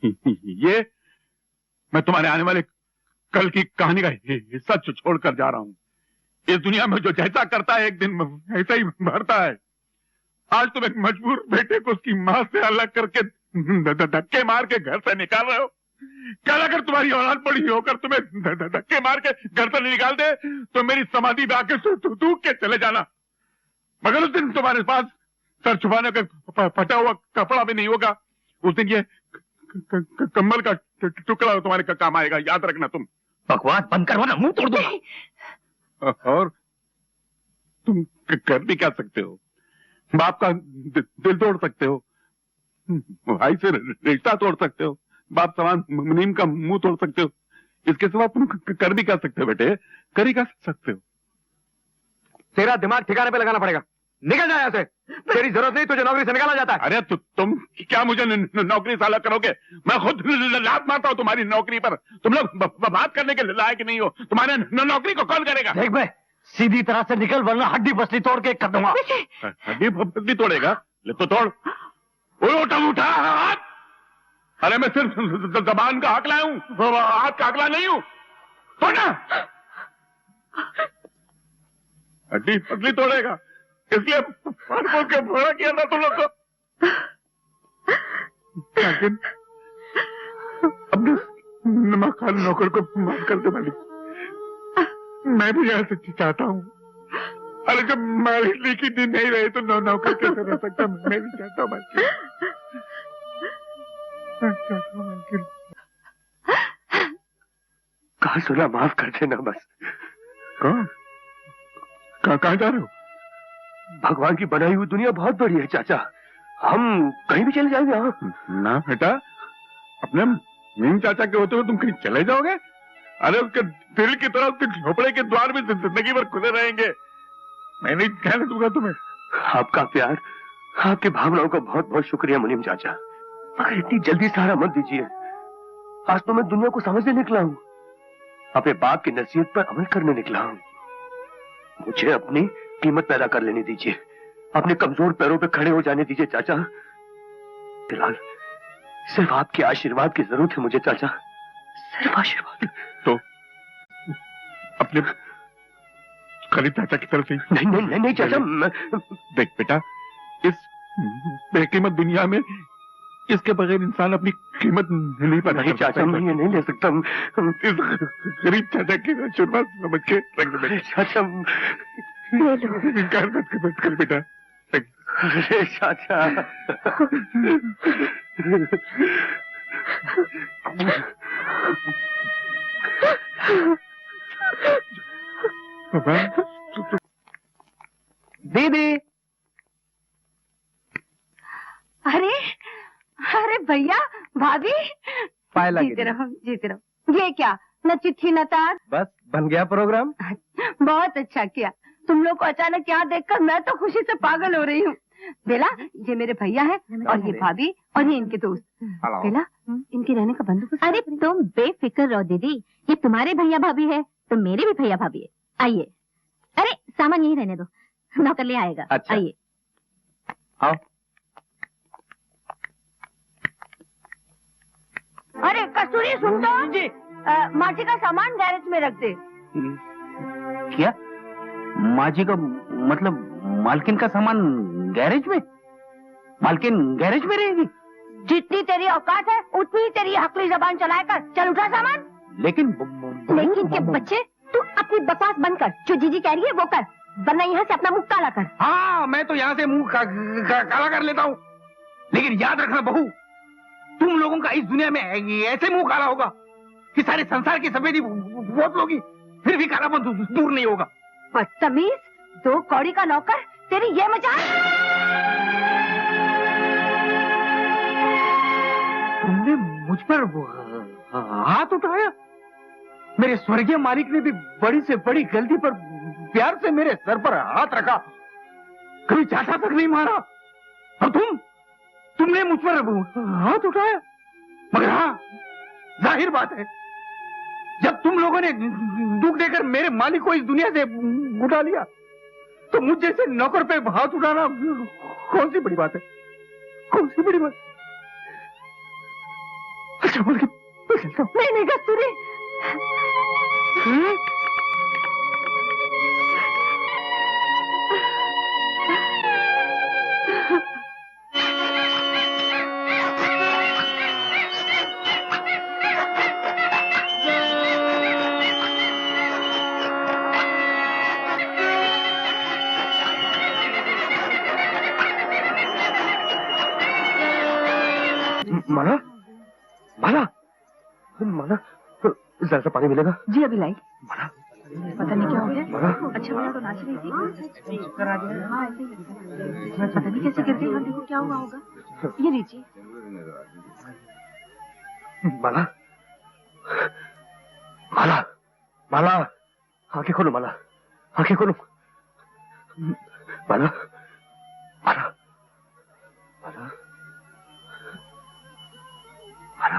ये मैं तुम्हारे आने वाले कल की कहानी का हिस्सा छोड़कर जा रहा हूं। इस दुनिया में जो जैसा करता है एक दिन ऐसा ही भरता है। आज तुम एक मजबूर बेटे को उसकी मां से अलग करके धक्के मार के घर से निकाल रहे हो। कल अगर तुम्हारी औलाद बड़ी होकर तुम्हें धक्के मार के घर से निकाल दे तो मेरी समाधि में आके थूक के चले जाना। मगर उस दिन तुम्हारे पास सर छुपाने का फटा हुआ कपड़ा भी नहीं होगा। उस दिन ये कम्बल का टुकड़ा तुम्हारे काम आएगा, याद रखना। तुम बकवास बंद करो ना, मुंह तोड़ दूंगा। और तुम कर भी क्या सकते हो? बाप का दिल तोड़ सकते हो, भाई से रिश्ता तोड़ सकते हो, बाप समान मुनीम का मुंह तोड़ सकते हो। इसके सिवा तुम कर भी क्या सकते हो बेटे? कर ही क्या सकते हो? तेरा दिमाग ठिकाने पे लगाना पड़ेगा। निकल जाए यहाँ से। तेरी जरूरत नहीं, तुझे नौकरी से निकाला जाता है। अरे तुम क्या मुझे नौकरी से अलग करोगे? मैं खुद लात मारता हूँ तुम्हारी नौकरी पर। तुम लोग बात करने के लायक नहीं हो। तुम्हारे नौकरी को कौन करेगा? देख बे, सीधी तरह से निकल वरना हड्डी पसली तोड़ के कर दूंगा। हड्डी पसली तोड़ेगा? ले तो तोड़। उठा हाथ। अरे मैं सिर्फ जबान का हकला हूँ, हाथ का हकला नहीं हूँ। तोड़ना। हड्डी पसली तोड़ेगा, इसलिए बोल के भोड़ा किया था तुम लोग को। लेकिन अपने नमक नौकर को माफ कर दे मालिक। मैं भी यहाँ से चाहता हूँ। अरे जब मालिक लिखी दिन नहीं रहे तो नौकर कैसे रह सकता? मैं भी चाहता हूँ मालिक। कहा सुना, माफ कर देना बस। कहाँ जा रहे हो? भगवान की बनाई हुई दुनिया बहुत बड़ी है चाचा, हम कहीं भी चले जाएंगे। हाँ ना बेटा, अपने मीम चाचा के होते हुए तुम कहीं चले जाओगे? अरे उसके दिल की तरह उसके झोपड़े के द्वार भी जिंदगी भर खुले रहेंगे। मैं नहीं कहने दूंगा तुम्हें। आपका प्यार, आपकी भावनाओं का बहुत बहुत शुक्रिया मुनीम चाचा, मगर इतनी जल्दी सहारा मत दीजिए। आज तो मैं दुनिया को समझने निकला हूँ, अपने बाप की नसीहत पर अमल करने निकला हूँ। मुझे अपनी कीमत पैदा कर लेने दीजिए, अपने कमजोर पैरों पे खड़े हो जाने दीजिए चाचा। फिलहाल सिर्फ आपके आशीर्वाद की जरूरत है मुझे चाचा, सिर्फ आशीर्वाद। तो अपने खलीद चाचा की तरफ से? नहीं नहीं नहीं, नहीं चाचा। देख बेटा, इस बेकीमत दुनिया में इसके बगैर इंसान अपनी कीमत नहीं पता नहीं चाचा, मैं ये नहीं ले सकता। इस गरीब चाचा की शुरुआत समझ के रख दे चाचा। इनकार मत कर बेटा। अरे चाचा। दीदी। अरे अरे भैया भाभी, पाए जीते रहो जीते रहो। ये क्या, न चिट्ठी न तार। बस बन गया प्रोग्राम। बहुत अच्छा किया। तुम लोग को अचानक यहाँ देखकर मैं तो खुशी से पागल हो रही हूँ। बेला, ये मेरे भैया है और ये भाभी और ये इनके दोस्त। बेला, इनके रहने का बंदोबस्त। अरे तुम बेफिक्र रहो दीदी, ये तुम्हारे भैया भाभी है तो मेरे भी भैया भाभी है। आइए। अरे सामान यही रहने दो, नौकर ले आएगा। अच्छा। आइए। आओ। अरे कस्तूरी सुन तो जी, माटी का सामान गैरेज में रख दे। क्या? माजी का मतलब मालकिन का सामान गैरेज में? मालकिन गैरेज में रहेगी? जितनी तेरी औकात है उतनी ही तेरी हकली जबान चलाकर चल उठा सामान। लेकिन के बच्चे, तू अपनी बकवास बंद कर। जो जीजी कह रही है वो कर, वरना यहाँ से अपना मुंह काला कर। हाँ, मैं तो यहाँ से मुंह काला कर लेता हूँ, लेकिन याद रखना बहू, तुम लोगों का इस दुनिया में ऐसे मुंह काला होगा कि सारे संसार की सफेदी बहुत लोगी, फिर भी कालापन दूर नहीं होगा। बदतमीज, 2 कौड़ी का नौकर, तेरी ये मजाक। तुमने मुझ पर हाथ उठाया? मेरे स्वर्गीय मालिक ने भी बड़ी से बड़ी गलती पर प्यार से मेरे सर पर हाथ रखा, कभी चाटा तक नहीं मारा, और तुमने मुझ पर हाथ उठाया। मगर हाँ, जाहिर बात है, जब तुम लोगों ने दुख देकर मेरे मालिक को इस दुनिया से उठा लिया, तो मुझ जैसे नौकर पे हाथ उठाना कौन सी बड़ी बात है? कौन सी बड़ी बात? अच्छा बोल के नहीं कस्तूरी। माला, माला, माला, जरा सा पानी मिलेगा? जी अभी लाई। माला, पता नहीं क्या हो गया। माला, अच्छा वाला तो नाच रही थी, पता नहीं कैसे गिर गई। देखो क्या हुआ होगा। ये लीजिए। माला, माला, माला, आंखें खोलो माला, आंखें खोलो। माला, माला, माला, माला।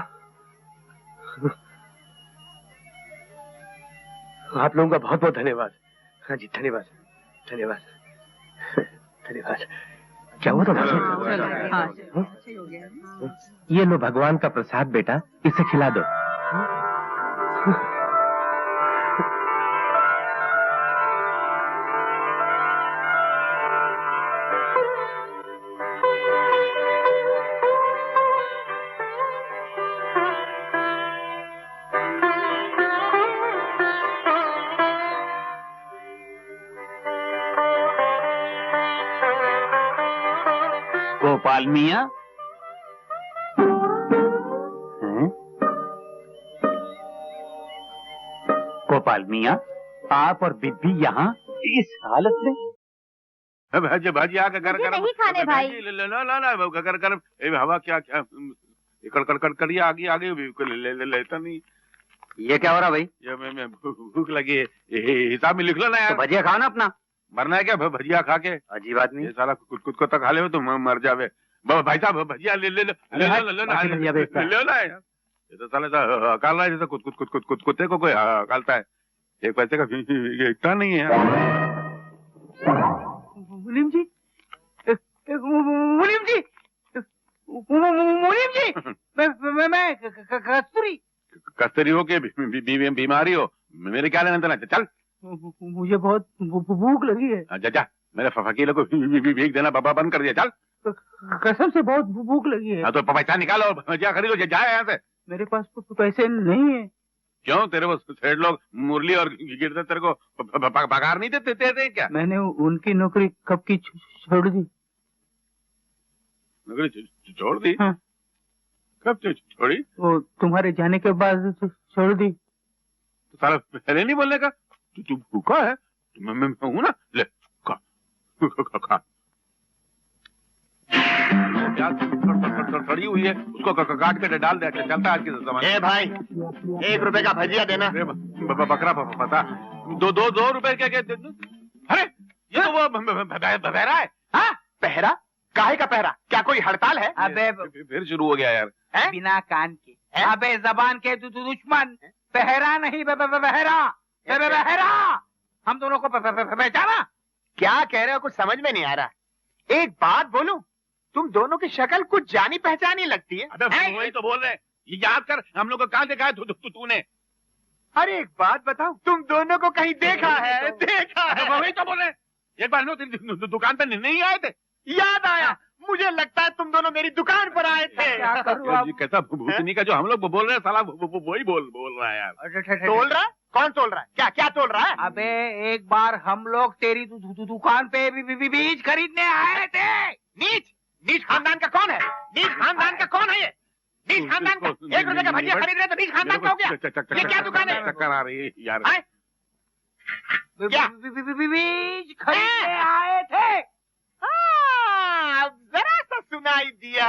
आप लोगों का बहुत बहुत धन्यवाद। हाँ जी, धन्यवाद, धन्यवाद, धन्यवाद। क्या हुआ था? ये लो भगवान का प्रसाद बेटा, इसे खिला दो। गोपाल मियाँ, गोपाल मियाँ, आप और बिब्बी यहाँ इस हालत में? भाजी आके कर नहीं खाने भाई। कर कर हवा क्या क्या कड़कड़ी आगे आगे लेता नहीं। ये क्या हो रहा भाई? ये मैं भूख लगी है, हिसाब में लिख लो ना यार। तो भजिया खाओ ना अपना। मरना है क्या भजिया खा के? अजीब आदमी। ये साला कुछ को तो खा ले तो मर जावे। भाई साहब भजिया ले लो ना यार। ये तो साला काल रहा है जैसे कुत्ते को कोई कालता है। 1 पैसे का इतना नहीं है। मुनीम जी, मुनीम जी, मुनीम जी, मैं कस्तूरी हो के बीमारी हो, मेरे क्या लेना देना? चल, मुझे बहुत भूख लगी है। जा मेरे फकीलों को भीख देना बाबा बंद कर दिया। चल कसम से बहुत भूख लगी है। हाँ तो पैसा निकालो और भजिया खरीदो, जाए यहाँ से। मेरे पास पैसे नहीं है। क्यों, तेरे को सेठ लोग मुरली और गिरधर तेरे को पगार नहीं देते क्या? मैंने उनकी नौकरी कब की छोड़ दी। नौकरी छोड़ दी? हाँ। कब छोड़ी? वो तुम्हारे जाने के बाद छोड़ दी। तो साला पहले नहीं बोलने का? तू भूखा है? मैं हूं ना, ले खा। सड़ी हुई है, उसको काट के डाल दे, चलता है आज के जमाने। ए भाई, 1 रुपए का भजिया देना। बकरा पता 2 रुपए क्या? अरे ये तो वो बहरा है। हाँ, पहरा? काहे का पहरा? क्या कोई हड़ताल है? अबे फिर शुरू हो गया यार। बिना कान के, अबे जबान के दुश्मन। पहरा नहीं, बहरा। हम दोनों को पहचाना? क्या कह रहे हो, कुछ समझ में नहीं आ रहा। एक बात बोलूं, तुम दोनों की शक्ल कुछ जानी पहचानी लगती है। अबे वही तो बोल रहे, ये याद कर, हम लोग को कहाँ देखा है तूने? अरे एक बात बताओ, तुम दोनों को कहीं देखा है? देखा है। वही तो बोल रहे, एक बार दुकान पे नहीं आए थे? याद आया, मुझे लगता है तुम दोनों मेरी दुकान पर आए थे। क्या करूं अब? कैसा भूतनी का जो हम लोग बोल रहे हैं, साला वही बोल रहा है यार। तोल रहा? कौन तोल रहा है? क्या तोल रहा है? अबे एक बार हम लोग तेरी दुकान पे बीज खरीदने आए थे। नीच खानदान का कौन है? नीच खानदान का कौन है ये? नीच खानदान का 1 रुपए का भजिया खरीद रहे तो नीच खानदान का हो गया? ये क्या दुकान है? चक्कर आ रही है यार। क्या बीज खरीदने आए थे? अब जरा सा सुनाई दिया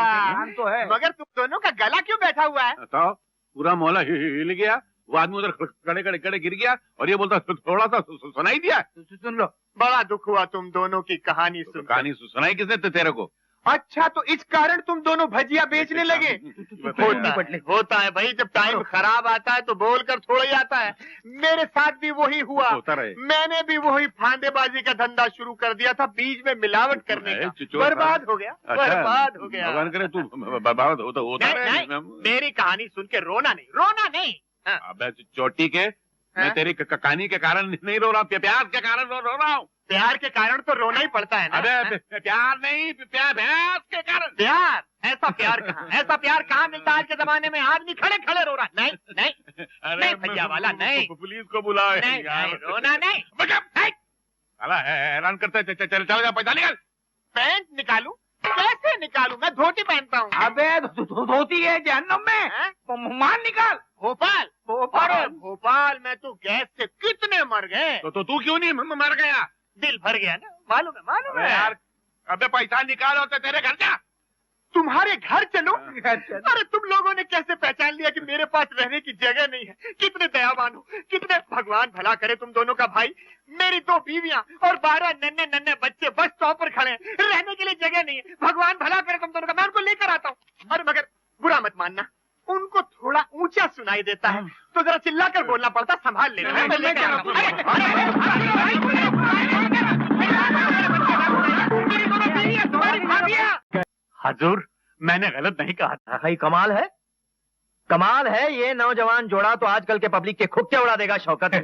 तो है, मगर तुम दोनों का गला क्यों बैठा हुआ है? तो पूरा मोहल्ला हिल गया, वो आदमी उधर खड़े गिर गया और ये बोलता थोड़ा सा सुनाई दिया। सुन लो, बड़ा दुख हुआ तुम दोनों की कहानी सुन। कहानी सुनाई किसने तेरे को? अच्छा, तो इस कारण तुम दोनों भजिया बेचने लगे? होता है भाई, जब टाइम खराब आता है तो बोलकर थोड़ा ही आता है। मेरे साथ भी वही हुआ। मैंने भी वही फांदेबाजी का धंधा शुरू कर दिया था, बीज में मिलावट करने का। बर्बाद हो गया। बर्बाद हो गया। भगवान करे तू बर्बाद होता नहीं, मेरी कहानी सुन के रोना नहीं। अबे चोटी के, मैं तेरी कहानी के कारण नहीं रो रहा, प्यार के कारण रो रहा हूँ। प्यार के कारण तो रोना ही पड़ता है ना। अबे प्यार नहीं, प्यार के कारण। प्यार? ऐसा प्यार कहाँ? ऐसा प्यार कहाँ मिलता है आज के जमाने में? आदमी खड़े रो रहा। नहीं भैया वाला, नहीं। पुलिस को बुलाओ। नहीं, रोना नहीं। हैरान करते, चल जा, पैसा निकाल। पैंट निकालूं? कैसे निकालूं? मैं धोती पहनता हूँ। अबे धोती है जहन्नुम में, मान निकाल। भोपाल में तो गैस से कितने मर गए। तो तू क्यों नहीं मर गया? दिल भर गया ना। मालूम है यार। अबे पैसा निकालो तो तेरे घर जा। तुम्हारे घर चलो? अरे तुम लोगों ने कैसे पहचान लिया कि मेरे पास रहने की जगह नहीं है? कितने दयावान हो, कितने। भगवान भला करे तुम दोनों का भाई। मेरी 2 बीवियां और 12 नन्हे बच्चे बस स्टॉप पर खड़े हैं, रहने के लिए जगह नहीं है। भगवान भला करे तुम दोनों का। मैं उनको लेकर आता हूँ। अरे मगर बुरा मत मानना, उनको थोड़ा ऊंचा सुनाई देता है तो जरा चिल्लाकर बोलना पड़ता। संभाल लेना। हजूर, मैंने गलत नहीं कहा था। भाई कमाल है ये नौजवान जोड़ा तो आजकल के पब्लिक के खुक्के उड़ा देगा शौकत।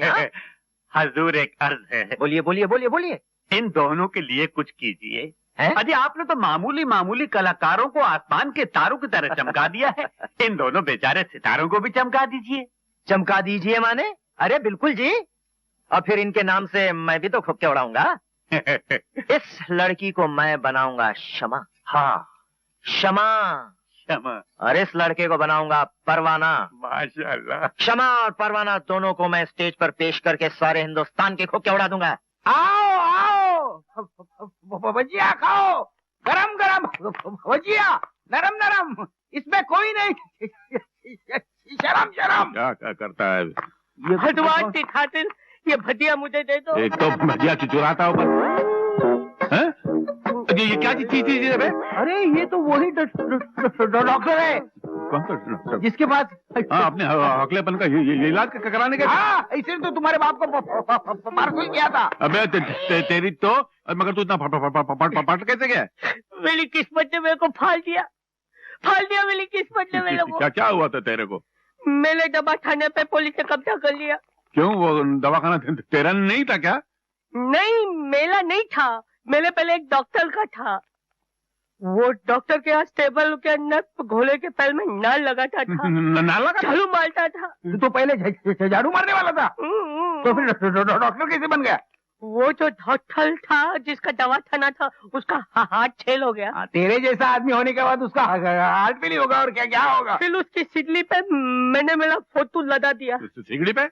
हजूर एक अर्ज है। बोलिए। इन दोनों के लिए कुछ कीजिए। अजी आपने तो मामूली कलाकारों को आसमान के तारों की तरह चमका दिया है, इन दोनों बेचारे सितारों को भी चमका दीजिए। चमका दीजिए माने? अरे बिल्कुल जी, और फिर इनके नाम से मैं भी तो खुक्के उड़ाऊंगा। इस लड़की को मैं बनाऊंगा क्षमा। हाँ, क्षमा। और इस लड़के को बनाऊंगा परवाना। माशाल्लाह। क्षमा और परवाना दोनों को मैं स्टेज पर पेश करके सारे हिंदुस्तान के खुक्के उड़ा दूंगा। आओ भजिया खाओ, गरम भजिया, नरम, इसमें कोई नहीं। शर्म। क्या करता है? भगवान की खातिर ये भजिया मुझे दे दो। एक तो भजिया चुराता ऊपर। ये क्या चीज है? अरे ये तो वही डॉक्टर है। कौन सा डॉक्टर? जिसके पास अपने अगलेपन का ये इलाज कराने के। हाँ, इसलिए तो तुम्हारे बाप को मार किया था। अबे तेरी तो, मगर तू इतना फट कैसे गया? मेरी किस्मत ने मेरे को फाल दिया मेरी किस्मत ने मेरे को। क्या हुआ था तेरे को? मैंने दवा खाने पे पुलिस ने कब्जा कर लिया। क्यों, वो दवाखाना तेरा नहीं था क्या? नहीं, मेला नहीं था, मेले पहले एक डॉक्टर का था। वो डॉक्टर के यहाँ टेबल के अंदर घोड़े के पैर में नाल लगाता था। नाल लगा? झाड़ू मारता था। तो पहले झाड़ू मारने वाला था, तो फिर डॉक्टर कैसे बन गया? वो जो डॉक्टर था जिसका दवाखाना था उसका हाथ छेल हो गया। तेरे जैसा आदमी होने के बाद उसका हार्ट भी नहीं होगा और क्या क्या होगा? फिर उसकी सिडली पे मैंने मेरा फोटो लगा दिया। सिगड़ी पे?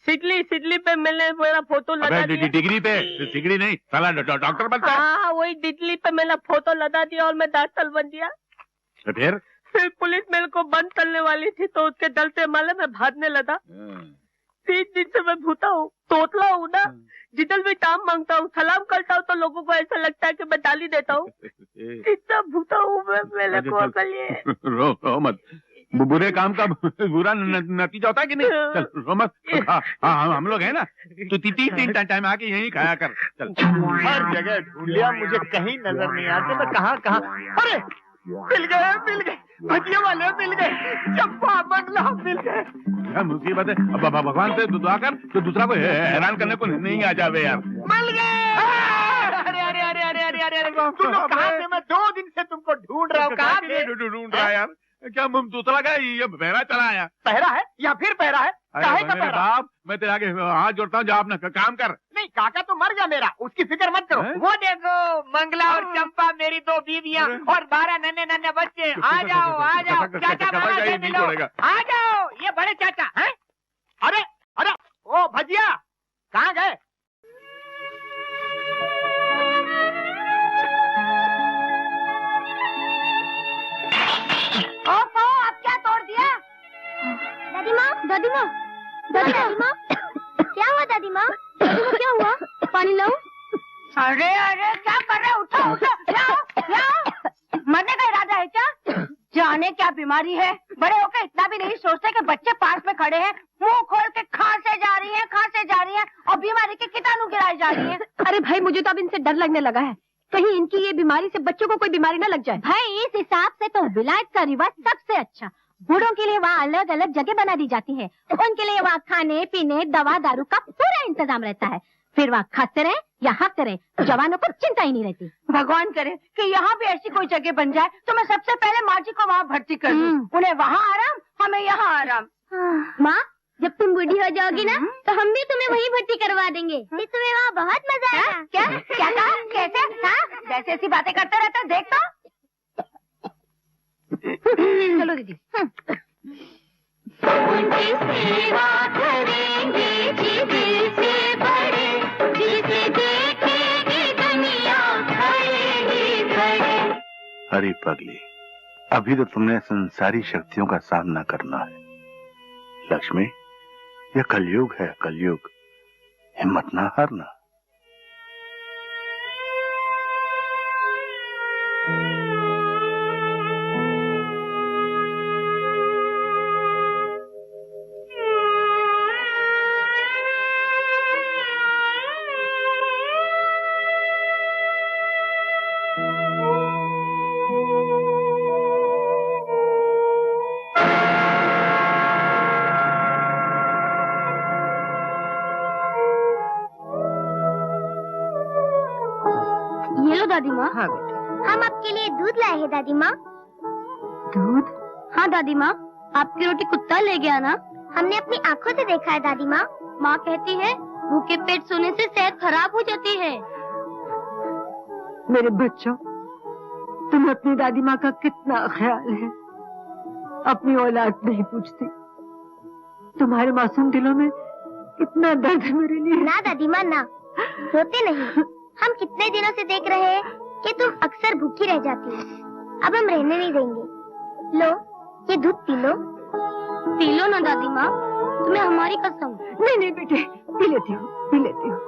सिडली पे मैंने मेरा फोटो लगा दिया। डिग्री पे? सिगड़ी नहीं, साला डॉक्टर बनता है। हाँ, वही डिग्री पे मेरा फोटो लगा दिया और मैं डॉक्टर बन दिया। फिर पुलिस मेरे को बंद करने वाली थी तो उसके डर से माले मैं भागने लगा। 3 दिन से मैं भूता हूँ, तोतला हूँ ना। जिधर भी काम मांगता हूँ, सलाम करता हूँ तो लोगों को ऐसा लगता है कि मैं डाली देता हूँ। इतना भूता हूँ मैं, मेरे को अकल ये। रो मत, बुरे काम का बुरा नतीजा होता है कि नहीं? चल रो मत। हम लोग हैं ना, तो 3 टाइम आके यहीं खाया कर। चल, हर जगह ढूंढ लिया, मुझे कहीं नजर नहीं आते। मैं कहाँ अरे मिल गए भजिया वाले मिल गए, चंपा बंगला मिल गए। क्या मुसीबत है? अब भगवान से दुआ कर तो दूसरा को हैरान करने को नहीं आ जावे यार। मिल गए। अरे तुम लोग कहाँ थे? मैं 2 दिन से तुमको ढूंढ रहा हूँ। कहाँ थे? ढूंढ रहा है यार। क्या दूसरा का ये बहरा चला आया? पहरा है या फिर पहरा है? काहे का पहरा? बाप, मैं तेरे आगे हाथ जोड़ता हूँ, जा अपना काम कर। नहीं, काका तो मर गया मेरा, उसकी फिक्र मत करो। वो देखो, मंगला और चंपा मेरी 2 बीवियां और 12 नन्हे बच्चे। आ जाओ चाचा, बाबा से मिलो। आ जाओ, ये बड़े चाचा हैं। अरे ओ भजिया कहाँ गए? ओफो, अब क्या तोड़ दिया? दादी माँ क्या हुआ? दादी माँ क्या हुआ? पानी लाऊं? अरे क्या कर रहे? उठो लाओ। मरने का इरादा है क्या? जाने क्या बीमारी है, बड़े होकर इतना भी नहीं सोचते कि बच्चे पास में खड़े हैं, मुंह खोल के खांसे जा रही है और बीमारी के कीटाणु गिराई जा रही है। अरे भाई, मुझे तो अब इनसे डर लगने लगा है, कहीं इनकी ये बीमारी से बच्चों को कोई बीमारी ना लग जाए। भाई, इस हिसाब से तो विलायत का रिवाज सबसे अच्छा। बूढ़ों के लिए वहाँ अलग अलग जगह बना दी जाती है, उनके लिए वहाँ खाने पीने दवा दारू का पूरा इंतजाम रहता है। फिर वहाँ खाते रहे या हाँकते रहे, जवानों को चिंता ही नहीं रहती। भगवान करे कि यहाँ भी ऐसी कोई जगह बन जाए तो मैं सबसे पहले माँ जी को वहाँ भर्ती कर दूँ। उन्हें वहाँ आराम, हमें यहाँ आराम। माँ, जब तुम बूढ़ी हो जाओगी ना तो हम भी तुम्हें वहीं भर्ती करवा देंगे। तुम्हें वहाँ बहुत मजा आएगा। क्या कहा? कैसे? जैसे ऐसी बातें करते रहते देख तो। चलो दीदी। उनकी सेवा करेंगे जी दिल से बड़े, जिसे देखेगी दुनिया खड़े। अरे पगली, अभी तो तुमने संसारी शक्तियों का सामना करना है। लक्ष्मी, यह कलयुग है, कलयुग। हिम्मत ना हारना। दादी माँ। हाँ बेटा। हम आपके लिए दूध लाए हैं दादी माँ। दूध? हाँ दादी माँ, आपकी रोटी कुत्ता ले गया ना? हमने अपनी आँखों से देखा है दादी माँ। माँ कहती है भूखे पेट सोने से सेहत खराब हो जाती है। मेरे बच्चों, तुम अपनी दादी माँ का कितना ख्याल है, अपनी औलाद नहीं पूछती। तुम्हारे मासूम दिलों में कितना दर्द है मेरे लिए। ना दादी माँ ना, रोते नहीं। हम कितने दिनों से देख रहे हैं कि तुम अक्सर भूखी रह जाती हो। अब हम रहने नहीं देंगे। लो, ये दूध पी लो। पी लो ना दादी माँ, तुम्हें हमारी कसम। नहीं नहीं बेटे, पी लेती हूँ, पी लेती हूँ।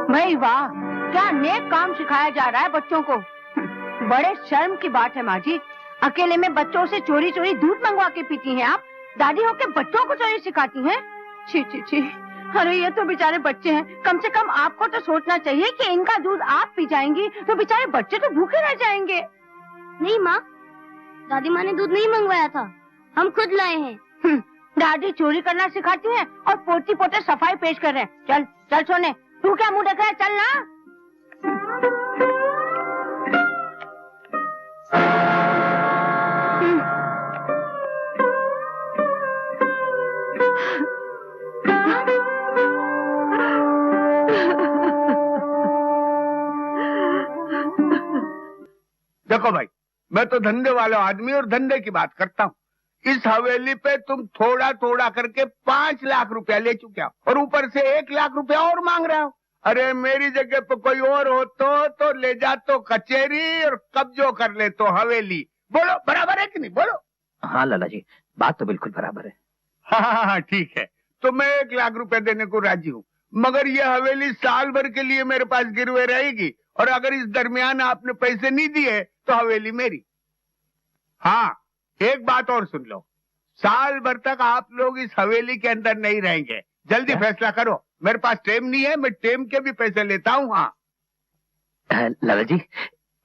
भाई वाह, क्या नेक काम सिखाया जा रहा है बच्चों को। बड़े शर्म की बात है माँ जी, अकेले में बच्चों से चोरी चोरी दूध मंगवा के पीती हैं आप। दादी होके बच्चों को चोरी सिखाती हैं। छी छी छी, अरे ये तो बेचारे बच्चे हैं, कम से कम आपको तो सोचना चाहिए कि इनका दूध आप पी जाएंगी तो बेचारे बच्चे तो भूखे रह जाएंगे। नहीं माँ, दादी माँ ने दूध नहीं मंगवाया था, हम खुद लाए हैं। दादी चोरी करना सिखाती है और पोती पोते सफाई पेश कर रहे हैं। चल चल सोने, तू क्या मुंह देख रहा है, चल ना। मैं तो धंधे वाला आदमी और धंधे की बात करता हूँ। इस हवेली पे तुम थोड़ा थोड़ा करके 5 लाख रुपया ले चुके हो और ऊपर से 1 लाख रुपया और मांग रहे हो। अरे मेरी जगह पे कोई और हो तो ले जा तो कचहरी और कब्जो कर ले तो हवेली। बोलो बराबर है कि नहीं? बोलो। हाँ लाला जी, बात तो बिल्कुल बराबर है। हाँ ठीक है, तो मैं 1 लाख रुपया देने को राजी हूँ, मगर ये हवेली साल भर के लिए मेरे पास गिरवे रहेगी और अगर इस दरमियान आपने पैसे नहीं दिए तो हवेली मेरी। हाँ, एक बात और सुन लो, साल भर तक आप लोग इस हवेली के अंदर नहीं रहेंगे। जल्दी फैसला करो, मेरे पास टेम नहीं है, मैं टेम के भी पैसे लेता हूँ। हाँ लाला जी,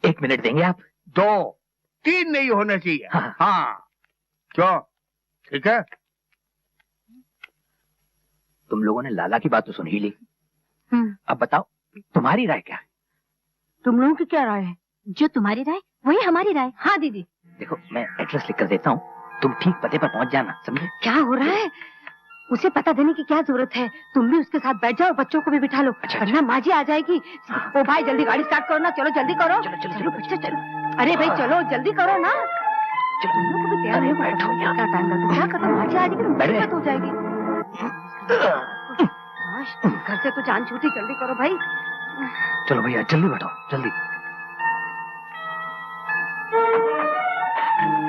1 मिनट देंगे आप? 2, 3 नहीं होना चाहिए। हाँ क्यों? ठीक है। तुम लोगों ने लाला की बात तो सुन ही ली, अब बताओ तुम्हारी राय क्या है? तुम लोगों की क्या राय है? जो तुम्हारी राय वही हमारी राय। हाँ दीदी। देखो मैं एड्रेस लिख कर देता हूँ, तुम ठीक पते पर पहुँच जाना, समझे? क्या हो रहा है? उसे पता देने की क्या जरूरत है? तुम भी उसके साथ बैठ जाओ, बच्चों को भी बिठा लो, वरना माँ जी आ जाएगी। ओ भाई जल्दी गाड़ी स्टार्ट करो ना, चलो जल्दी करो। चलो बच्चे चलो। अरे भाई चलो जल्दी करो ना। चलो तुम लोग भी तैयार हो, बैठो। क्या टाइम लगता है? क्या करना, माँ जी आ जाएगी तो दिक्कत हो जाएगी। घर से तो जान छूटी, जल्दी करो भाई। चलो भैया जल्दी बैठो, जल्दी।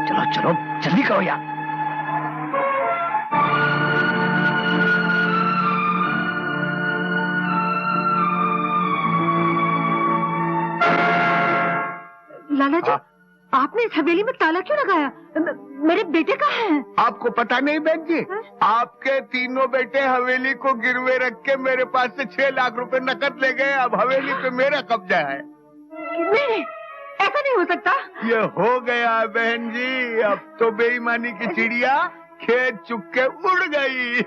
चलो चलो जल्दी करो यार। लाला जी, आपने इस हवेली में ताला क्यों लगाया? मेरे बेटे कहाँ हैं? आपको पता नहीं बहन जी, आपके तीनों बेटे हवेली को गिरवे रख के मेरे पास से 6 लाख रुपए नकद ले गए। अब हवेली पे मेरा कब्जा है। नहीं, ऐसा नहीं हो सकता। ये हो गया बहन जी, अब तो बेईमानी की चिड़िया खेत चुग के उड़ गई।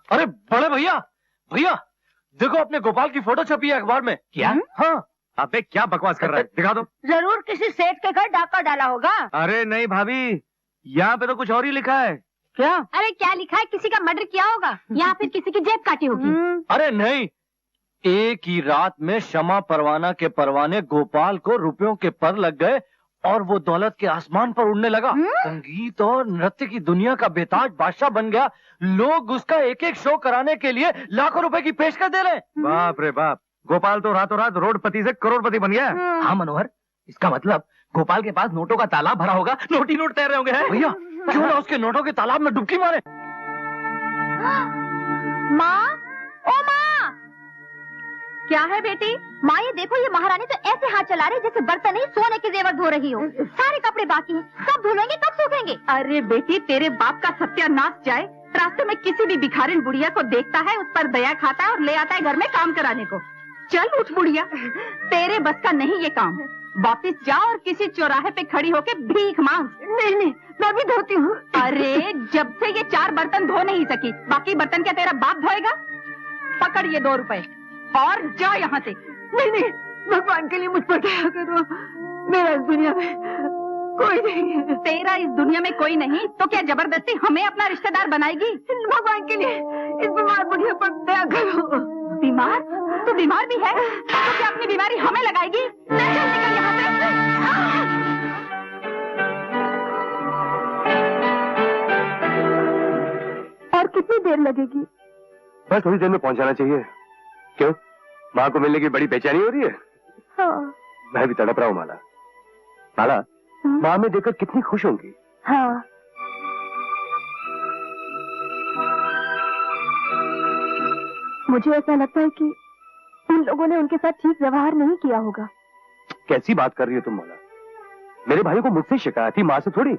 अरे बड़े भैया, भैया देखो अपने गोपाल की फोटो छपी है अखबार में। क्या? हाँ। अबे क्या बकवास कर रहा है, दिखा दो। जरूर किसी सेठ के घर डाका डाला होगा। अरे नहीं भाभी, यहाँ पे तो कुछ और ही लिखा है। क्या? अरे क्या लिखा है? किसी का मर्डर किया होगा या फिर किसी की जेब काटी होगी। अरे नहीं, एक ही रात में शमा परवाना के परवाने गोपाल को रुपयों के पर लग गए और वो दौलत के आसमान पर उड़ने लगा। संगीत और नृत्य की दुनिया का बेताज बादशाह बन गया। लोग उसका एक एक शो कराने के लिए लाखों रुपए की पेशकश दे रहे। बाप रे बाप, गोपाल तो रातों रात रोडपति से करोड़पति बन गया। हाँ मनोहर, इसका मतलब गोपाल के पास नोटों का तालाब भरा होगा, नोट ही नोट तैर रहे होंगे। भैया क्यों ना उसके नोटों के तालाब में डुबकी मारे। माँ, ओ माँ। क्या है बेटी? माँ ये देखो, ये महारानी तो ऐसे हाथ चला रही जैसे बर्तन ही सोने के जेवर धो रही हो। सारे कपड़े बाकी हैं, कब धुलेंगे कब सूखेंगे? अरे बेटी, तेरे बाप का सत्यानाश जाए। रास्ते में किसी भी भिखारिन बुढ़िया को देखता है, उस पर दया खाता है और ले आता है घर में काम कराने को। चल उठ बुढ़िया, तेरे बस का नहीं ये काम। वापिस जा और किसी चौराहे पे खड़ी होके भीख मांग। नहीं नहीं, मैं भी धोती हूँ। अरे जब से ये 4 बर्तन धो नहीं सकी, बाकी बर्तन क्या तेरा बाप धोएगा? पकड़ ये 2 रुपए और जा यहाँ से। नहीं नहीं, भगवान के लिए मुझ पर दया करो, मेरा इस दुनिया में कोई नहीं है। तेरा इस दुनिया में कोई नहीं तो क्या जबरदस्ती हमें अपना रिश्तेदार बनाएगी? भगवान के लिए इस बीमार बुढ़िया पर दया करो। बीमार? तू बीमार भी है तो क्या अपनी बीमारी हमें लगाएगी? चल निकल यहाँ से। और कितनी देर लगेगी? बस थोड़ी देर में पहुंचाना चाहिए। क्यों, माँ को मिलने की बड़ी बेचैनी हो रही है? हाँ। मैं भी तड़प रहा हूँ माला। माला, माँ में देखकर कितनी खुश होंगी। हाँ। मुझे ऐसा लगता है कि उन लोगों ने उनके साथ ठीक व्यवहार नहीं किया होगा। कैसी बात कर रही हो तुम माला? मेरे भाई को मुझसे शिकायत थी, माँ से थोड़ी।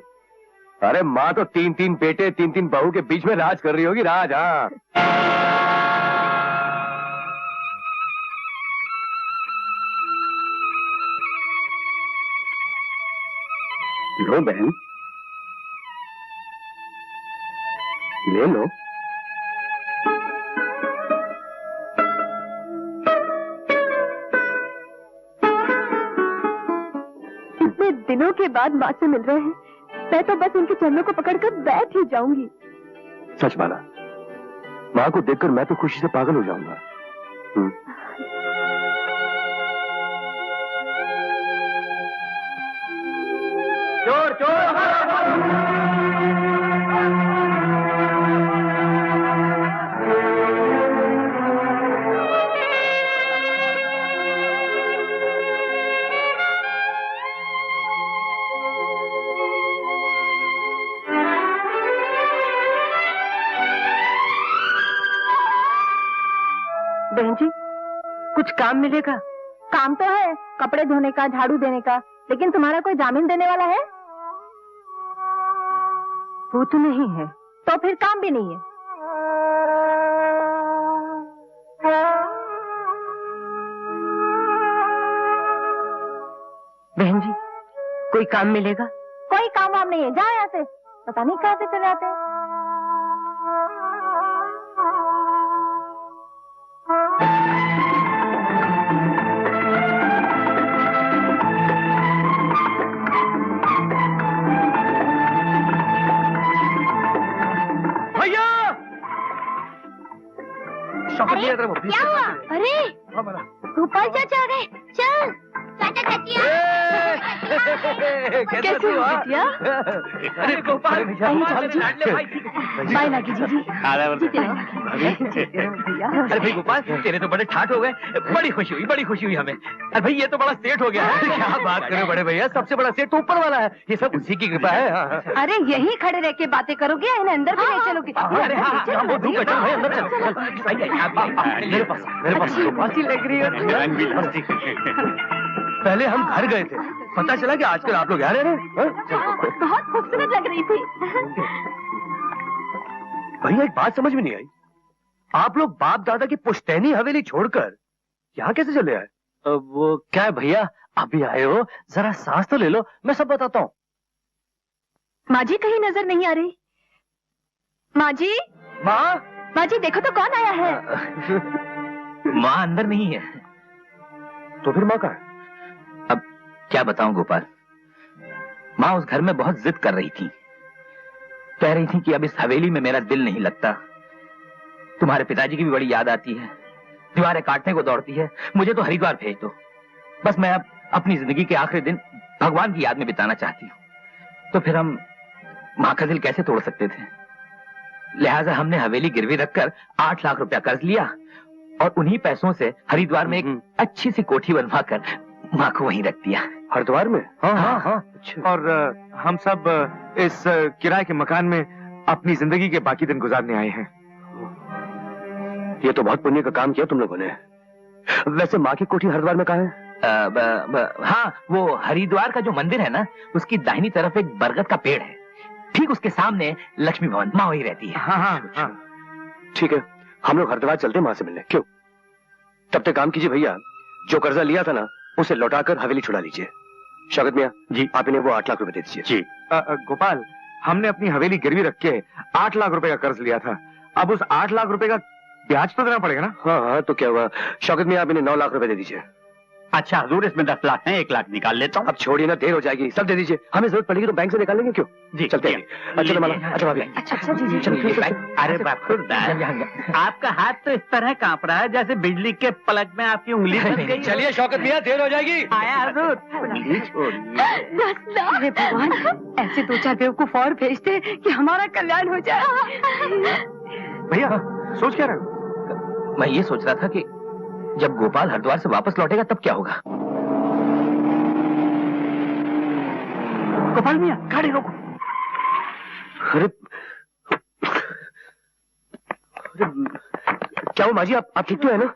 अरे माँ तो 3-3 बेटे 3-3 बहू के बीच में राज कर रही होगी, राज। हाँ लो बहन, ले लो। इतने दिनों के बाद माँ से मिल रहे हैं, मैं तो बस उनके चरणों को पकड़कर बैठ ही जाऊंगी। सच माला, माँ को देखकर मैं तो खुशी से पागल हो जाऊंगा। बहन जी, कुछ काम मिलेगा? काम तो है, कपड़े धोने का, झाड़ू देने का, लेकिन तुम्हारा कोई जामीन देने वाला है? वो तो नहीं है, तो फिर काम भी नहीं है। बहन जी, कोई काम मिलेगा? कोई काम वाम नहीं है, जाओ यहाँ से। पता नहीं कहाँ से चले आते हैं। क्या हुआ? अरे गोपाल चाचा आ गए। चल चाचा चाचिया। कैसे हो बिटिया? अरे गोपाल बाय लागी जी। अरे भाई गोपाल, तेरे तो बड़े ठाठ हो गए। बड़ी खुशी हुई हमें। अरे भाई ये तो बड़ा सेठ हो गया है। क्या बात करो बड़े भैया, सबसे बड़ा सेठ तो ऊपर वाला है। ये सब उसी की कृपा है। अरे यहीं खड़े रह के बातें करोगे या इन्हें अंदर भी नहीं चलोगे? अरे हाँ, वो धूप है, चल भाई अंदर चल। मेरे पास गोपाल लग रही है। पहले हम घर गए थे, पता चला कि आजकल आप लोग यहाँ रह रहे हैं। बहुत खूबसूरत लग रही थी। भैया एक बात समझ में नहीं आई, आप लोग बाप दादा की पुश्तैनी हवेली छोड़कर यहाँ कैसे चले आए? वो क्या है भैया, अभी आए हो, जरा सांस तो ले लो, मैं सब बताता हूँ। माँ जी कहीं नजर नहीं आ रही। माँ जी, माँ जी देखो तो कौन आया है। माँ अंदर नहीं है। तो फिर माँ कहाँ है? अब क्या बताऊं गोपाल, माँ उस घर में बहुत जिद कर रही थी। कह रही थी कि अब इस हवेली में मेरा दिल नहीं लगता। तुम्हारे पिताजी की भी बड़ी याद आती है, दीवारें काटने को दौड़ती है। मुझे तो हरिद्वार भेज दो, बस मैं अब अपनी जिंदगी के आखिरी दिन भगवान की याद में बिताना चाहती हूँ। तो फिर हम माँ का दिल कैसे तोड़ सकते थे? लिहाजा हमने हवेली गिरवी रखकर 8 लाख रुपया कर्ज लिया और उन्हीं पैसों से हरिद्वार में एक अच्छी सी कोठी बनवाकर माँ को वहीं रख दिया। हरिद्वार में? हाँ। और हम सब इस किराए के मकान में अपनी जिंदगी के बाकी दिन गुजारने आए हैं। ये तो बहुत पुण्य का काम किया तुम लोगों ने। वैसे माँ की कोठी हरिद्वार में कहाँ है? हाँ, वो हरिद्वार का जो मंदिर है ना, उसकी दाहिनी तरफ एक बरगद का पेड़ है, ठीक उसके सामने लक्ष्मी भवन, माँ वही रहती है। हाँ। ठीक है, हम लोग हरिद्वार चलते हैं माँ से मिलने। क्यों? तब तक काम कीजिए भैया, जो कर्जा लिया था ना उसे लौटाकर हवेली छुड़ा लीजिए। शौकत मियाँ जी, आप इन्हें वो 8 लाख रुपए दे दीजिए। जी। गोपाल, हमने अपनी हवेली गिरवी रख के 8 लाख रुपए का कर्ज लिया था। अब उस 8 लाख रुपए का ब्याज तो देना पड़ेगा ना? हाँ, तो क्या हुआ? शौकत मियाँ, आप इन्हें 9 लाख रुपए दे दीजिए। अच्छा हजूर, इसमें 10 लाख है, 1 लाख निकाल लेता हूँ। अब छोड़िए ना, देर हो जाएगी, सब दे दीजिए। हमें जरूरत पड़ेगी तो बैंक से निकाल लेंगे। क्यों? जी चलते हैं। अच्छा माला, अच्छा भाभी। अच्छा जी। अरे आपका हाथ तो इस तरह कांप रहा है जैसे बिजली के पलक में आपकी उंगली फंस गई। चलिए शौकत मियाँ, देर हो जाएगी। आया हजूर। अरे भगवान, ऐसे 2-4 बेवकूफ और भेजते कि हमारा कल्याण हो जाए। भैया सोच क्या रहे हो? मैं ये सोच रहा था कि जब गोपाल हरिद्वार से वापस लौटेगा तब क्या होगा। गोपाल मियाँ, गाड़ी रोको। अरे क्या हो माँ जी, आप ठीक तो है ना?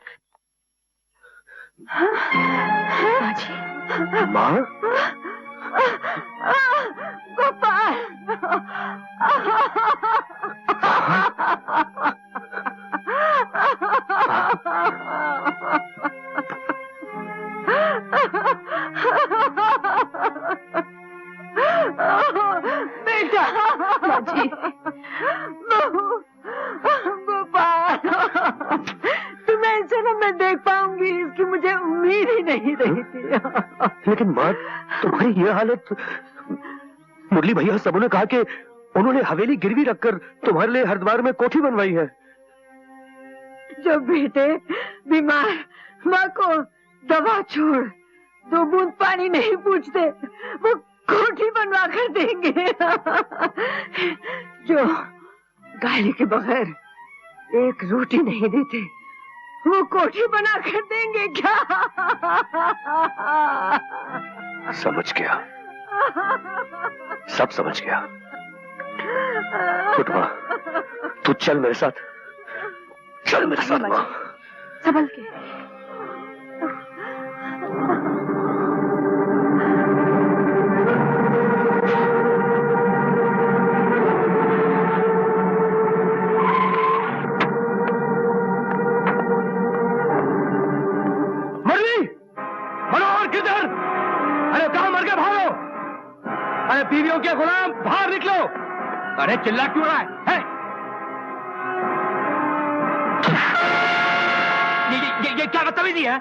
माँ? गोपाल, बेटा, गोपाल, तुम्हें इस जन्म में देख पाऊंगी इसकी मुझे उम्मीद ही नहीं रही थी। लेकिन माँ, तुम्हारी ये हालत, मुरली भैया सबों ने कहा कि उन्होंने हवेली गिरवी रखकर तुम्हारे लिए हरिद्वार में कोठी बनवाई है। जब बेटे बीमार माँ को दवा छोड़ 2 बूंद पानी नहीं पूछते, वो कोठी बनवा कर देंगे। जो गाली के बगैर एक रोटी नहीं देते, वो कोठी बना कर देंगे क्या? समझ गया, सब समझ गया। उठ माँ, तू चल मेरे साथ, चल मेरे साथ माँ। संभल के। अरे बीवियों के गुलाम बाहर निकलो। अरे चिल्ला क्यों रहा है? ये क्या बदतमीजी है?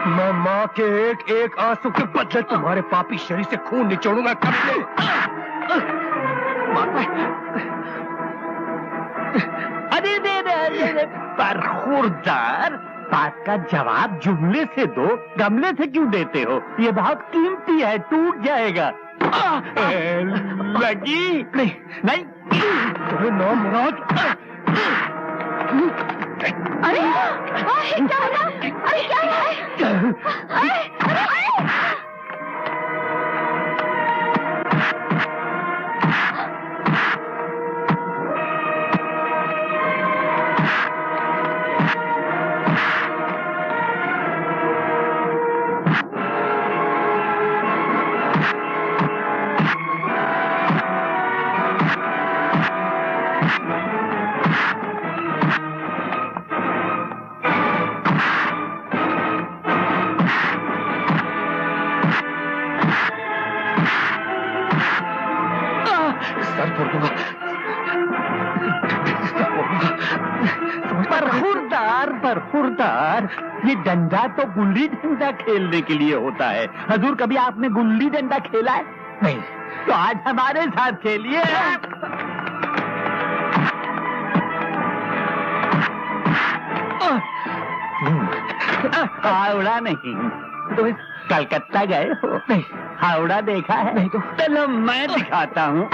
मैं माँ के एक एक आंसू के बदले तुम्हारे पापी शरीर से खून निचोड़ूंगा। अरे दे बरखुरदार, बात का जवाब जुमले से दो, गमले से क्यों देते हो? ये बहुत कीमती है, टूट जाएगा। लगी नहीं नहीं। नो मुराद। अरे क्या हो रहा? अरे क्या है? अरे बरखुरदार, ये डंडा तो गुल्ली डंडा खेलने के लिए होता है। हजूर, कभी आपने गुल्ली डंडा खेला है? नहीं। तो आज हमारे साथ खेलिए। हावड़ा नहीं, तुम कलकत्ता गए हो? नहीं। हावड़ा देखा है? नहीं। तो चलो मैं दिखाता हूँ।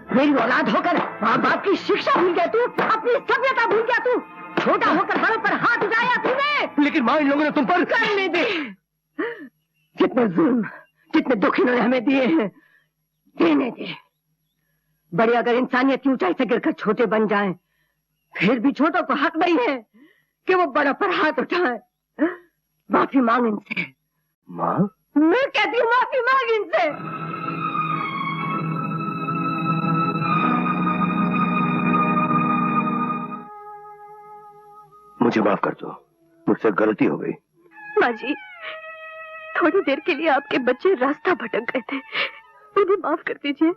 मेरी औलाद होकर माँ बाप की शिक्षा भूल गया तू, अपनी सभ्यता भूल गया तू, छोटा होकर बड़ों पर हाथ उठाया तूने। लेकिन माँ, इन लोगों ने तुम पर करने दे। कितने जुल्म, कितने दुख इन्होंने हमें दिए हैं, देने दे। बड़े अगर इंसानियत की ऊंचाई से गिरकर छोटे बन जाएं, फिर भी छोटों को हक नहीं है कि वो बड़ों पर हाथ उठाएं। माफी मांग इनसे। माँ, मैं कहती हूँ माफी मांग इनसे। मुझे माफ कर दो, मुझसे गलती हो गई। माँ जी, थोड़ी देर के लिए आपके बच्चे रास्ता भटक गए थे, उन्हें माफ कर दीजिए।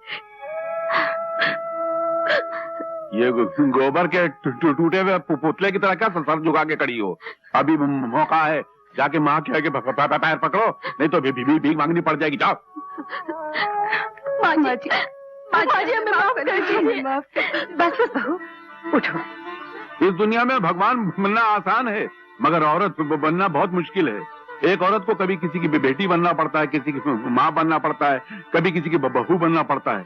ये गोबर के टूटे हुए पुतले की तरह क्या सर झुका के खड़ी हो? अभी मौका है, जाके माँ के आगे पैर पकड़ो, नहीं तो भीख मांगनी पड़ जाएगी। जाओ। माँ जी, हमें माफ कर दीजिए। बस बहू, उठो। इस दुनिया में भगवान बनना आसान है, मगर औरत बनना बहुत मुश्किल है। एक औरत को कभी किसी की बेटी बनना पड़ता है, किसी की माँ बनना पड़ता है, कभी किसी की बहू बनना पड़ता है।